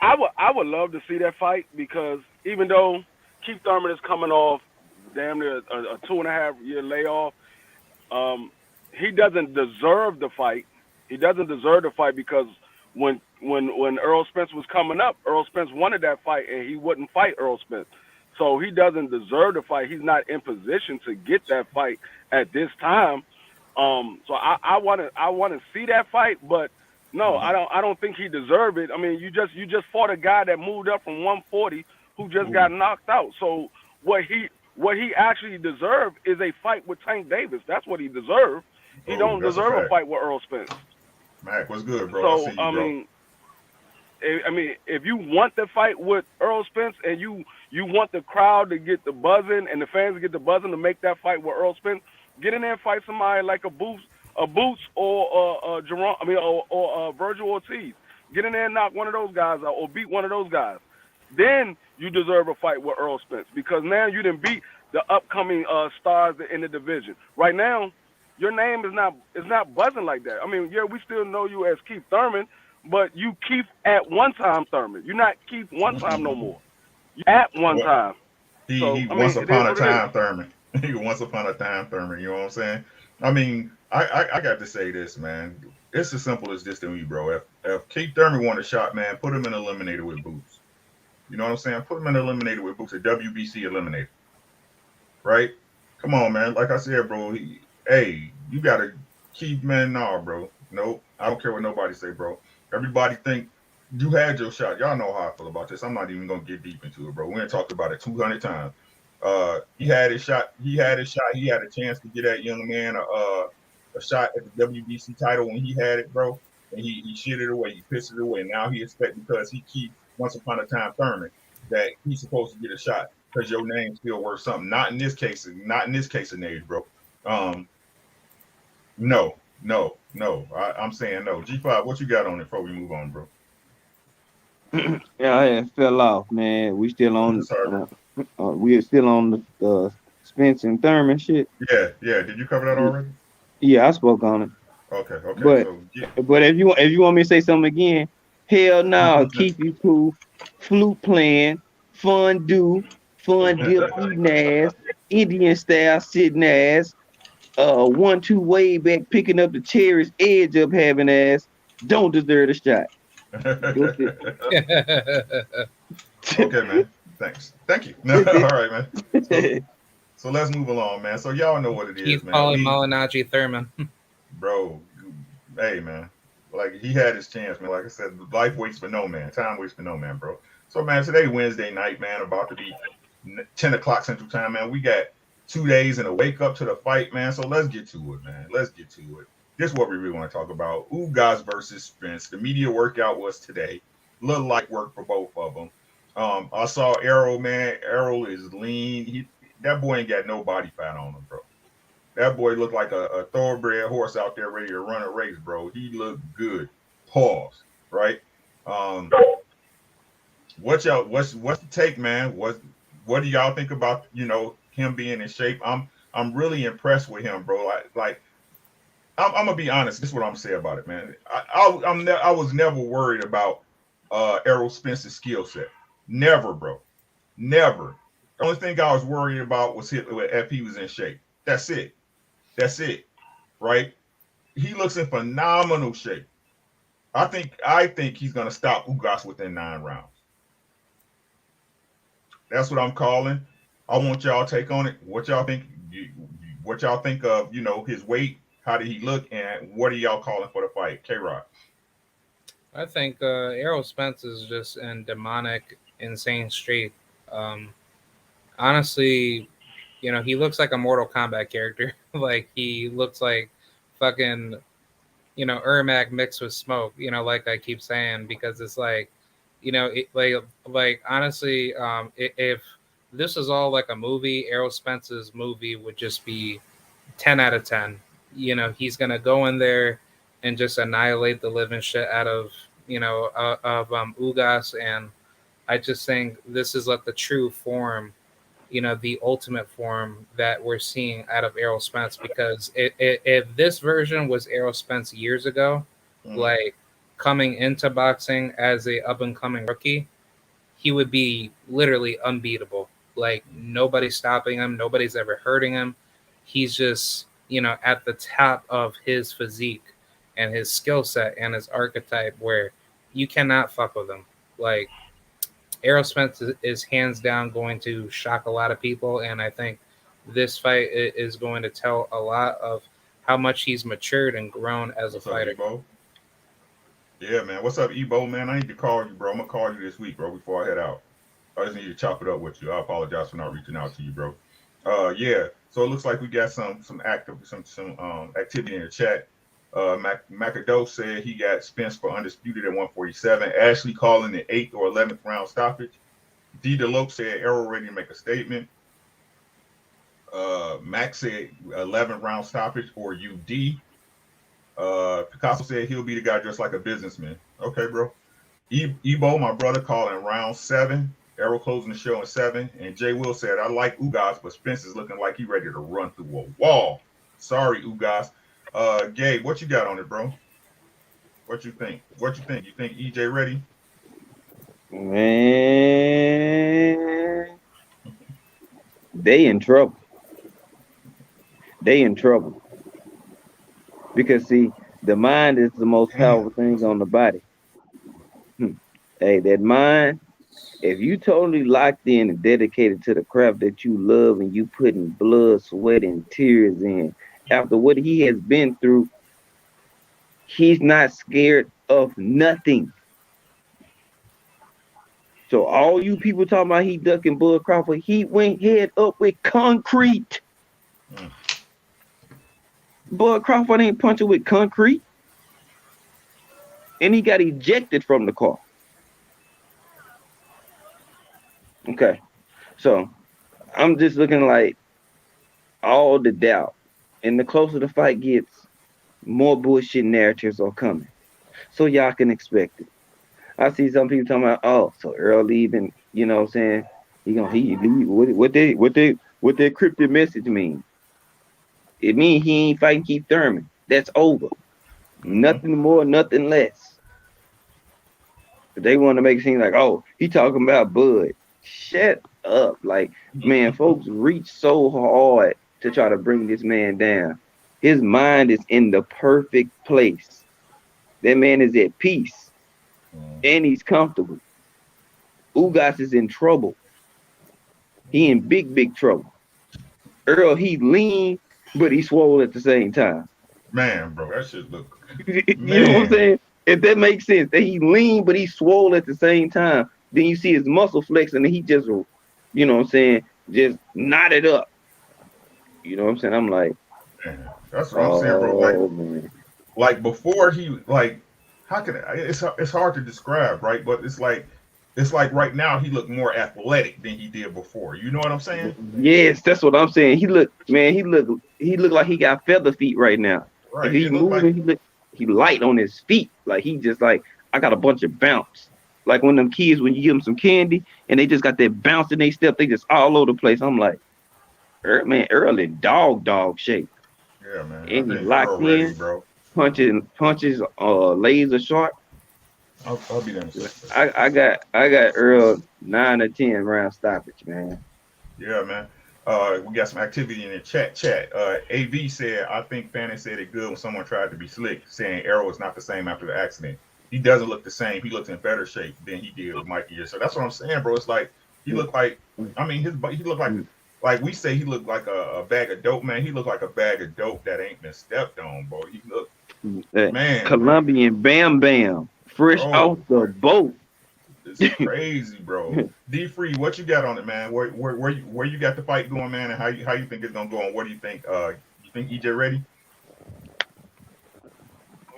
I would love to see that fight because even though Keith Thurman is coming off damn near a 2.5-year layoff, he doesn't deserve the fight. He doesn't deserve the fight because when Earl Spence was coming up, Earl Spence wanted that fight and he wouldn't fight Earl Spence. So he doesn't deserve the fight. He's not in position to get that fight at this time. So I want to see that fight, but no, I don't think he deserved it. I mean, you just fought a guy that moved up from 140 who just got knocked out. So what he actually deserved is a fight with Tank Davis. That's what he deserved. He don't deserve a fight with Earl Spence. Mac, what's good, bro? So I mean, if you want the fight with Earl Spence and you want the crowd to get the buzzing and the fans to get the buzzing to make that fight with Earl Spence, get in there and fight somebody like a Boots or Jerome. I mean, or Virgil Ortiz. Get in there and knock one of those guys out or beat one of those guys. Then you deserve a fight with Earl Spence because now you didn't beat the upcoming stars in the division. Right now, your name is not buzzing like that. I mean, yeah, we still know you as Keith Thurman, but you Keith at one time Thurman. You're not Keith one time no more. You at one time. He once upon a time Thurman. He once upon a time Thurman. You know what I'm saying? I mean, I got to say this, man. It's as simple as this to me, bro. If Keith Thurman won a shot, man, put him in eliminator with Boots. You know what I'm saying? Put him in eliminator with Boots, a WBC eliminator. Right? Come on, man. Like I said, bro. Hey, you gotta keep, man. Nah, bro. Nope. I don't care what nobody say, bro. Everybody think you had your shot. Y'all know how I feel about this. I'm not even gonna get deep into it, bro. We ain't talked about it 200 times. He had his shot. He had a chance to get that young man a shot at the WBC title when he had it, bro. And he shit it away. He pissed it away. Now he expect because he keep once upon a time Thurman that he's supposed to get a shot because your name's still worth something. Not in this case. Not in this case of Nage, bro. No. I'm saying no. G5, what you got on it before we move on, bro? Yeah, it fell off, man. We still on. We're still on the Spence and Thurman shit. Yeah. Did you cover that already? Yeah, I spoke on it. Okay. But if you want me to say something again, hell no. Keep you cool. Flute playing, fun dip eating ass, Indian style sitting ass. 1-2 way back, picking up the cherries, edge up having ass, don't deserve the shot. Okay, man. Thanks. Thank you. All right, man. So let's move along, man. So y'all know what it is, man. Calling Malinaji Thurman. Bro, hey, man. Like, he had his chance, man. Like I said, life waits for no man. Time waits for no man, bro. So, man, today, Wednesday night, man, about to be 10 o'clock Central Time, man. We got 2 days and a wake up to the fight, man. So let's get to it, man. Let's get to it. This is what we really want to talk about. Odysee versus Spence. The media workout was today. Little light work for both of them. I saw Errol, man. Errol is lean. That boy ain't got no body fat on him, bro. That boy looked like a thoroughbred horse out there ready to run a race, bro. He looked good. Pause. Right? What's the take, man? What do y'all think about, him being in shape? I'm really impressed with him, bro. I'm gonna be honest. This is what I'm gonna say about it, man. I was never worried about Errol Spence's skill set. Never, bro. Never. The only thing I was worried about was if he was in shape. That's it. Right? He looks in phenomenal shape. I think he's gonna stop Odysee within 9 rounds. That's what I'm calling. I want y'all take on it. What y'all think? What y'all think of his weight? How did he look? And what are y'all calling for the fight, K-Rod? I think Errol Spence is just in demonic, insane streak. Um, honestly, he looks like a Mortal Kombat character. Like he looks like fucking Ermac mixed with smoke. Like I keep saying, because it's like, like honestly, if this is all like a movie, Errol Spence's movie would just be 10 out of 10. He's gonna go in there and just annihilate the living shit out of Ugas, and I just think this is like the true form, the ultimate form that we're seeing out of Errol Spence. Because if this version was Errol Spence years ago, like coming into boxing as a up and coming rookie, he would be literally unbeatable. Like nobody's stopping him, nobody's ever hurting him. He's just at the top of his physique and his skill set and his archetype, where you cannot fuck with him. Like Errol Spence is hands down going to shock a lot of people, and I think this fight is going to tell a lot of how much he's matured and grown as a fighter. Ebo? Yeah, man. What's up, Ebo, man? I need to call you, bro. I'm gonna call you this week, bro, before I head out. I just need to chop it up with you. I apologize for not reaching out to you, bro. Yeah. So it looks like we got some activity in the chat. Macado said he got Spence for undisputed at 147. Ashley calling the 8th or 11th round stoppage. D. Delope said Errol ready to make a statement. Max said 11th round stoppage or UD. Picasso said he'll be the guy just like a businessman. Okay, bro. Ebo, my brother, calling round 7. Errol closing the show in 7. And Jay Will said, I like Ugas, but Spence is looking like he ready to run through a wall. Sorry, Ugas. Gabe, what you got on it, bro? What you think? You think EJ ready? Man, they in trouble. Because see, the mind is the most powerful thing on the body. Hey, that mind, if you totally locked in and dedicated to the craft that you love and you putting blood, sweat, and tears in, after what he has been through, he's not scared of nothing. So all you people talking about he ducking Bud Crawford, he went head up with concrete. Bud Crawford ain't punching with concrete. And he got ejected from the car. Okay. So I'm just looking like all the doubt. And the closer the fight gets, more bullshit narratives are coming. So y'all can expect it. I see some people talking about, oh, so Earl leaving, you know what I'm saying? He leave. What that cryptic message mean? It means he ain't fighting Keith Thurman. That's over. Nothing more, nothing less. But they want to make it seem like, oh, he talking about Bud. Shut up. Like, man, folks reach so hard to try to bring this man down. His mind is in the perfect place. That man is at peace. And he's comfortable. Ugas is in trouble. He in big trouble. Earl, he lean, but he swole at the same time. Man, bro, that shit look. You know what I'm saying? If that makes sense, that he lean, but he swole at the same time. Then you see his muscle flex, and he just, you know what I'm saying, just knotted up. You know what I'm saying? I'm like, man, that's what I'm saying, bro. Like before he, like, how can it's hard to describe, right? But it's like right now he looked more athletic than he did before. You know what I'm saying? Yes, that's what I'm saying. He looked like he got feather feet right now. Right. If he moving, he light on his feet. Like he just like, I got a bunch of bounce. Like when them kids, when you give them some candy and they just got that bounce in their step, they just all over the place. I'm like, Earl in dog shape. Yeah, man. And he locked in, bro. Punches laser sharp. I'll be there in a second. I got Earl 9 or 10 round stoppage, man. Yeah, man. We got some activity in the chat. AV said, I think Fannin said it good when someone tried to be slick, saying Errol is not the same after the accident. He doesn't look the same. He looks in better shape than he did with Mikey. So that's what I'm saying, bro. It's like he looked like, I mean, he looked like we say he looked like a bag of dope, man. He looked like a bag of dope that ain't been stepped on, bro. He looked, man. Colombian Bam Bam. fresh Bro. off the boat. It's crazy, bro. D Free, what you got on it, man? Where you got the fight going, man, and how you think it's gonna go, and what do you think? You think EJ ready?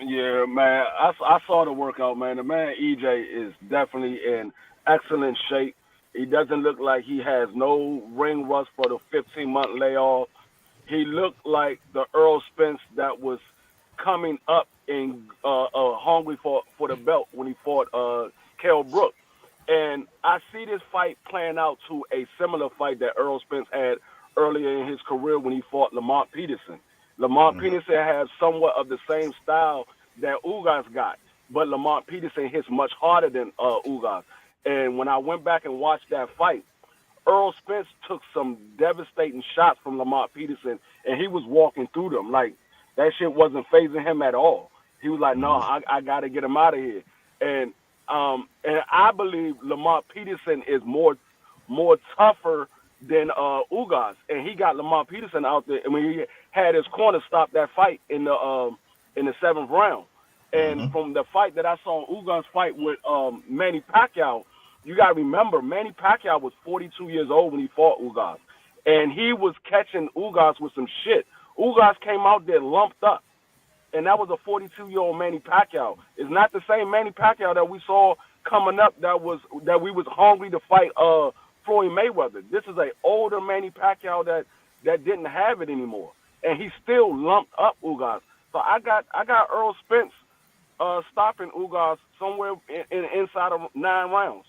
Yeah, man. I saw the workout, man. The man EJ is definitely in excellent shape. He doesn't look like he has no ring rust for the 15-month layoff. He looked like the Earl Spence that was coming up and hungry for the belt when he fought Kell Brook. And I see this fight playing out to a similar fight that Earl Spence had earlier in his career when he fought Lamont Peterson. Lamont Peterson has somewhat of the same style that Ugas got, but Lamont Peterson hits much harder than Ugas. And when I went back and watched that fight, Earl Spence took some devastating shots from Lamont Peterson, and he was walking through them. Like, that shit wasn't phasing him at all. He was like, no, I got to get him out of here. And I believe Lamont Peterson is more tougher than Ugas, and he got Lamont Peterson out there. I mean, he had his corner stop that fight in the 7th round. And from the fight that I saw, Ugas fight with Manny Pacquiao, you got to remember, Manny Pacquiao was 42 years old when he fought Ugas, and he was catching Ugas with some shit. Ugas came out there lumped up, and that was a 42-year-old Manny Pacquiao. It's not the same Manny Pacquiao that we saw coming up that we was hungry to fight Floyd Mayweather. This is an older Manny Pacquiao that didn't have it anymore, and he still lumped up Ugas. So I got Earl Spence stopping Ugas somewhere inside of 9 rounds.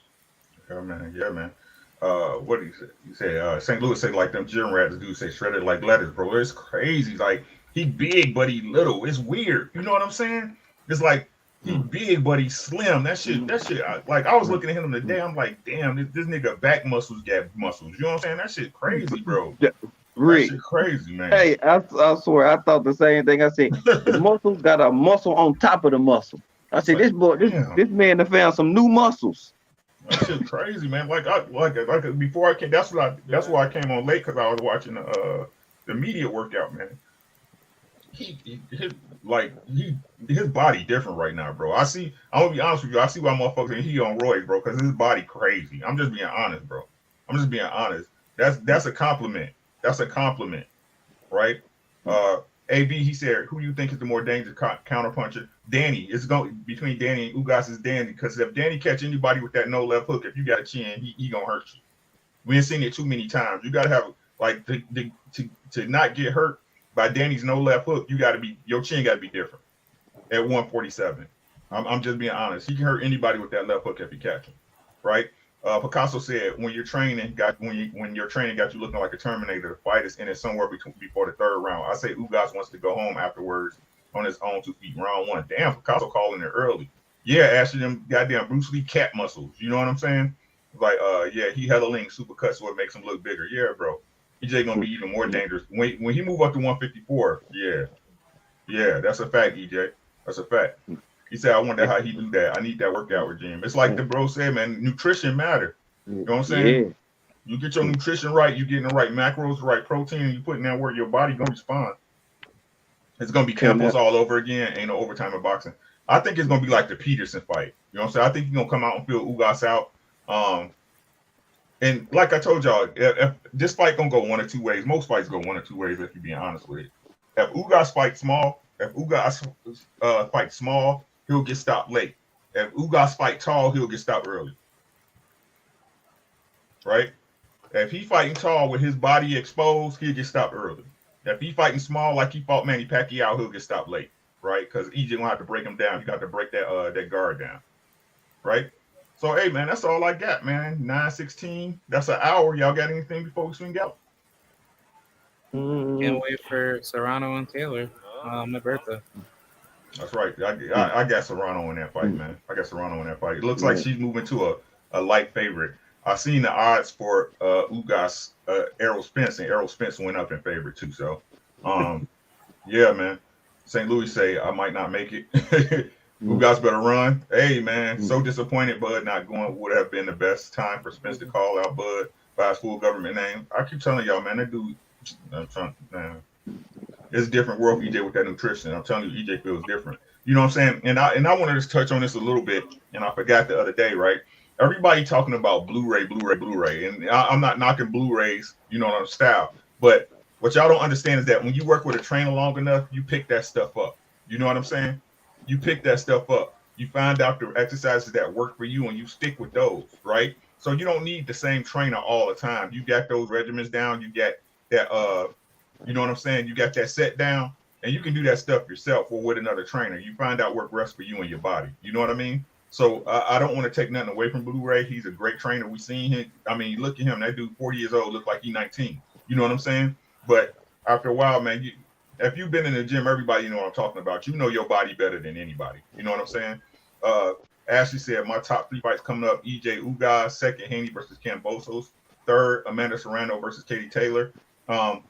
Yeah, man. What do you say? You say St. Louis say like them gym rats do, say shredded like lettuce, bro. It's crazy. Like, he big but he little. It's weird. You know what I'm saying? It's like he big but he slim. That shit. Like, I was looking at him today. I'm like, damn, this nigga back muscles got muscles. You know what I'm saying? That shit crazy, bro. Rick, that shit crazy, man. Hey, I swear, I thought the same thing. I said, the muscles got a muscle on top of the muscle. I said, this man done found some new muscles. That shit crazy, man. Like before I came, that's why I came on late, because I was watching the media workout, man. His body different right now, bro. I'm gonna be honest with you. I see why motherfuckers he on roids, bro, because his body crazy. I'm just being honest, bro. That's a compliment. That's a compliment, right? AB, he said, who do you think is the more dangerous counterpuncher? Danny. It's going between Danny and Ugas is Danny, because if Danny catch anybody with that no left hook, if you got a chin, he gonna hurt you. We ain't seen it too many times. You gotta have, like, to not get hurt by Danny's no left hook, your chin gotta be different at 147. I'm just being honest. He can hurt anybody with that left hook if he catch him, right? Picasso said, when your training got you looking like a Terminator, the fight is in it somewhere before the 3rd round. I say Ugas wants to go home afterwards on his own 2 feet, round 1. Damn, Picasso calling it early. Yeah, actually them goddamn Bruce Lee cat muscles. You know what I'm saying? Like, yeah, he hella lean super cut, so it makes him look bigger. Yeah, bro. EJ gonna be even more dangerous when he move up to 154. Yeah, that's a fact, EJ. That's a fact. He said, I wonder how he do that. I need that workout regime. It's like the bro said, man, nutrition matter. You know what I'm saying? Yeah. You get your nutrition right, you getting the right macros, the right protein, and you putting that work, your body gonna respond. It's gonna be tempos all over again. Ain't no overtime in boxing. I think it's gonna be like the Peterson fight. You know what I'm saying? I think he's gonna come out and feel Ugas out. And like I told y'all, if this fight gonna go 1 or 2 ways. Most fights go 1 or 2 ways, if you're being honest with it. If Ugas fights small, he'll get stopped late. If Ugas fight tall, he'll get stopped early. Right? If he fighting tall with his body exposed, he'll get stopped early. If he fighting small like he fought Manny Pacquiao, he'll get stopped late. Right? Because EJ gonna have to break him down. You got to break that guard down. Right? So, hey, man, that's all I got, man. 9:16. That's an hour. Y'all got anything before we swing out? Can't wait for Serrano and Taylor. My birthday. That's right. I got Serrano in that fight, man. I got Serrano in that fight. It looks like she's moving to a light favorite. I seen the odds for Ugas, Errol Spence, and Errol Spence went up in favor too. So, yeah, man. St. Louis say I might not make it. Ugas better run. Hey, man, so disappointed Bud not going. Would have been the best time for Spence to call out Bud by his full government name. I keep telling y'all, man, that dude. I'm trying, man. It's a different world for EJ with that nutrition. I'm telling you, EJ feels different. You know what I'm saying? And I want to just touch on this a little bit, and I forgot the other day, right? Everybody talking about Blu-ray, and I'm not knocking Blu-rays, you know, on style, but what y'all don't understand is that when you work with a trainer long enough, you pick that stuff up. You know what I'm saying? You pick that stuff up. You find out the exercises that work for you, and you stick with those, right? So you don't need the same trainer all the time. You got those regimens down. You got that, you know what I'm saying? You got that set down, and you can do that stuff yourself or with another trainer. You find out what rests for you and your body. You know what I mean? So I don't want to take nothing away from Blu-ray. He's a great trainer. We seen him. I mean, look at him. That dude, 40 years old, look like he's 19. You know what I'm saying? But after a while, man, if you've been in the gym, everybody know what I'm talking about. You know your body better than anybody. You know what I'm saying? Ashley said my top 3 fights coming up: EJ Ugas, second Haney versus Kambosos, third Amanda Serrano versus Katie Taylor. And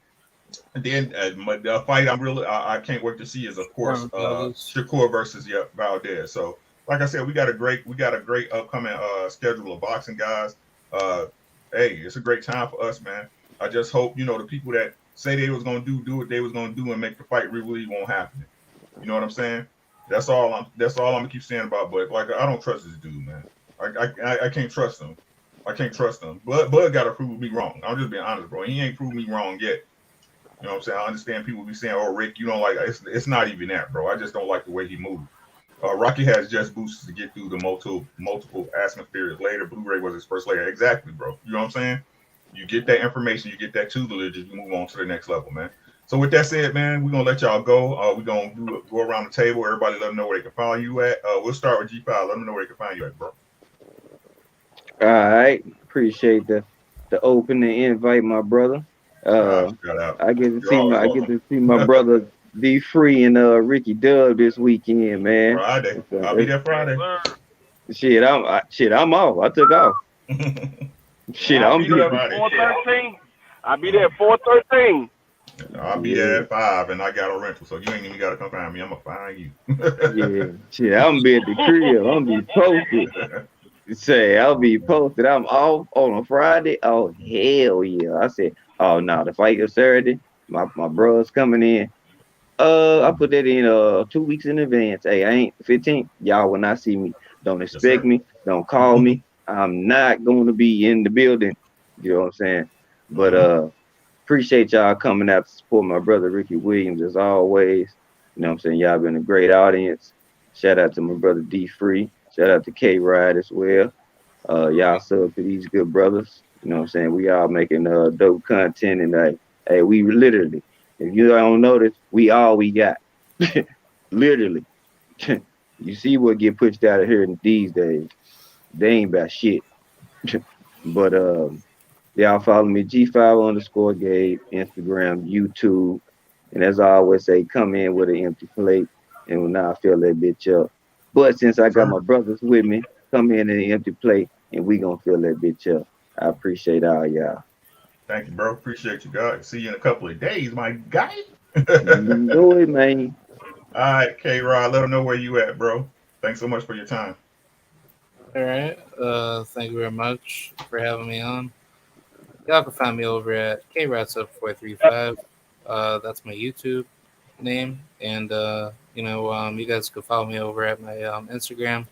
then the fight I can't wait to see is, of course, Shakur versus Valdez. So like I said, we got a great upcoming schedule of boxing, guys. Hey, it's a great time for us, man. I just hope, you know, the people that say they was gonna do what they was gonna do and make the fight really won't happen. You know what I'm saying? That's all I'm gonna keep saying about Bud. Like, I don't trust this dude, man. I can't trust him. I can't trust him. Bud gotta prove me wrong. I'm just being honest, bro. He ain't proved me wrong yet. You know what I'm saying? I understand people be saying, "Oh, Rick, you don't like." It's not even that, bro. I just don't like the way he moves. Rocky has just boosters to get through the multiple atmospheres later. Blu-ray was his first layer. Exactly, bro. You know what I'm saying? You get that information, you get that tutelage, and you move on to the next level, man. So with that said, man, we're gonna let y'all go. We're gonna go around the table. Everybody let them know where they can find you at. We'll start with G5. Let them know where they can find you at, bro. All right, appreciate the opening invite, my brother. I get to see my brother D Free and Ricky Dub this weekend, man. Friday, I'll be there Friday. Shit, I'm off. I took off. Shit, I'll be there at 4:13. I'll be there at 4:13. I'll be there at 5, and I got a rental, so you ain't even got to come find me. I'm gonna find you. Yeah, shit, I'm gonna be at the crib. I'm gonna be posted. Say I'll be posted. I'm off on a Friday. Oh hell yeah! I said, oh no, the fight is Saturday. My brother's coming in. I put that in 2 weeks in advance. Hey, I ain't 15. Y'all will not see me. Don't expect me. Don't call me. I'm not going to be in the building. You know what I'm saying? But appreciate y'all coming out to support my brother Ricky Williams as always. You know what I'm saying? Y'all been a great audience. Shout out to my brother D Free. Shout out to K Ride as well. Y'all sub to these good brothers. You know what I'm saying? We all making dope content, and hey, we literally, if you don't notice, we all we got. Literally. You see what get pushed out of here these days. They ain't about shit. But y'all follow me, G5_Gabe, Instagram, YouTube. And as I always say, come in with an empty plate and now I fill that bitch up. But since I got my brothers with me, come in an empty plate and we gonna fill that bitch up. I appreciate all y'all. Thank you, bro. Appreciate you, God. See you in a couple of days, my guy. Do it, man. All right, K-Rod, let them know where you at, bro. Thanks so much for your time. All right. Thank you very much for having me on. Y'all can find me over at KRod7435. That's my YouTube name. And, you guys can follow me over at my Instagram,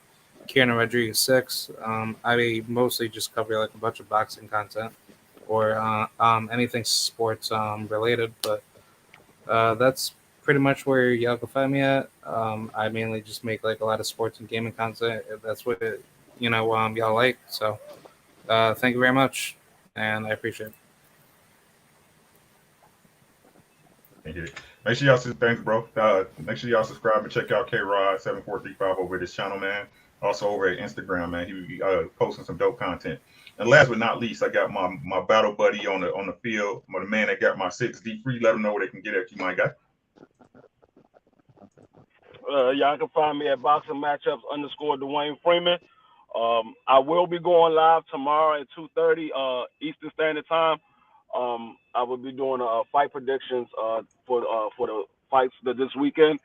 Kieran Rodriguez 6. I mostly just cover like a bunch of boxing content or anything sports related, but that's pretty much where y'all can find me at. I mainly just make like a lot of sports and gaming content. If that's what y'all like. So thank you very much, and I appreciate it. Thank you. Make sure y'all thanks, bro. Make sure y'all subscribe and check out K-Rod7435 over this channel, man. Also over at Instagram, man. He be posting some dope content. And last but not least, I got my battle buddy on the field, the man that got my 6D free. Let them know where they can get at you, my guy. Y'all can find me at boxingmatchups_Dwayne Freeman. I will be going live tomorrow at 2:30 Eastern Standard Time. I will be doing fight predictions for the fights this weekend,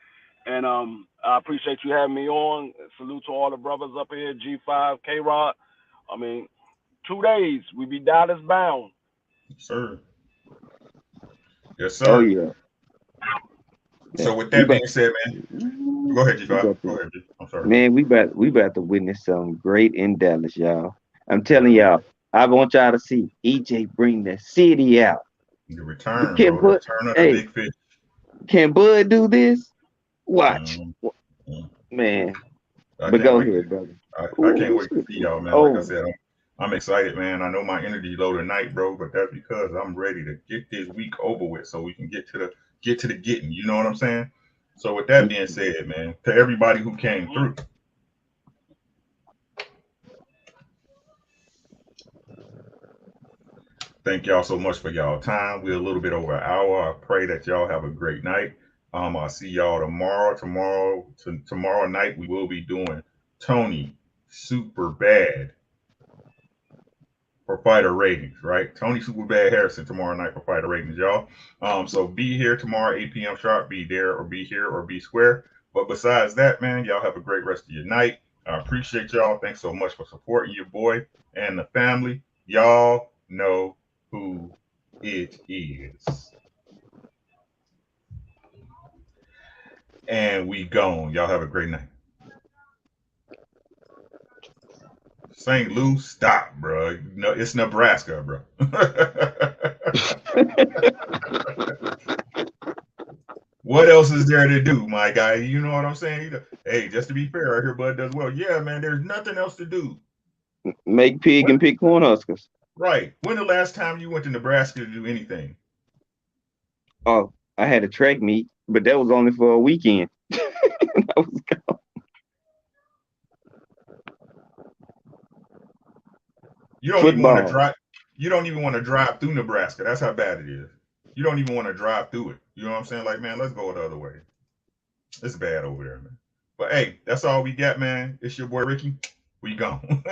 and I appreciate you having me on. Salute to all the brothers up here, G5, K-Rod. I mean, 2 days we be Dallas bound. Yes, sir. Yes, sir. Oh yeah. So with that being said, man, go ahead, G5. Go ahead, G. I'm sorry. Man, we about to witness something great in Dallas, y'all. I'm telling y'all, I want y'all to see EJ bring the city out. The return, Can bro. The Bud, return of the hey, big fish. can Bud do this? Watch, Mm. man. I But can't go wait. ahead, brother. I can't wait to see y'all, man. Like I Oh, said, I'm excited, man. I know my energy low tonight, bro, but that's because I'm ready to get this week over with so we can get to the getting. You know what I'm saying? So with that being said, man, to everybody who came through, thank y'all so much for y'all time. We're a little bit over an hour. I pray that y'all have a great night. I'll see y'all tomorrow. Tomorrow night we will be doing Tony Super Bad for fighter ratings, right? Tony Superbad Harrison tomorrow night for fighter ratings, y'all. So be here tomorrow, 8 p.m. sharp. Be there or be here or be square. But besides that, man, y'all have a great rest of your night. I appreciate y'all. Thanks so much for supporting your boy and the family. Y'all know who it is. And we gone. Y'all have a great night. St. Louis, stop, bro. No, it's Nebraska, bro. What else is there to do, my guy? You know what I'm saying? Hey, just to be fair, I hear Bud does well. Yeah, man, there's nothing else to do. make pig and pick Cornhuskers. Right. When the last time you went to Nebraska to do anything? Oh, I had a track meet, but that was only for a weekend. I was gone. You don't even want to drive. You don't even want to drive through Nebraska. That's how bad it is. You don't even want to drive through it. You know what I'm saying? Like, man, let's go the other way. It's bad over there, man. But hey, that's all we got, man. It's your boy Ricky. We gone.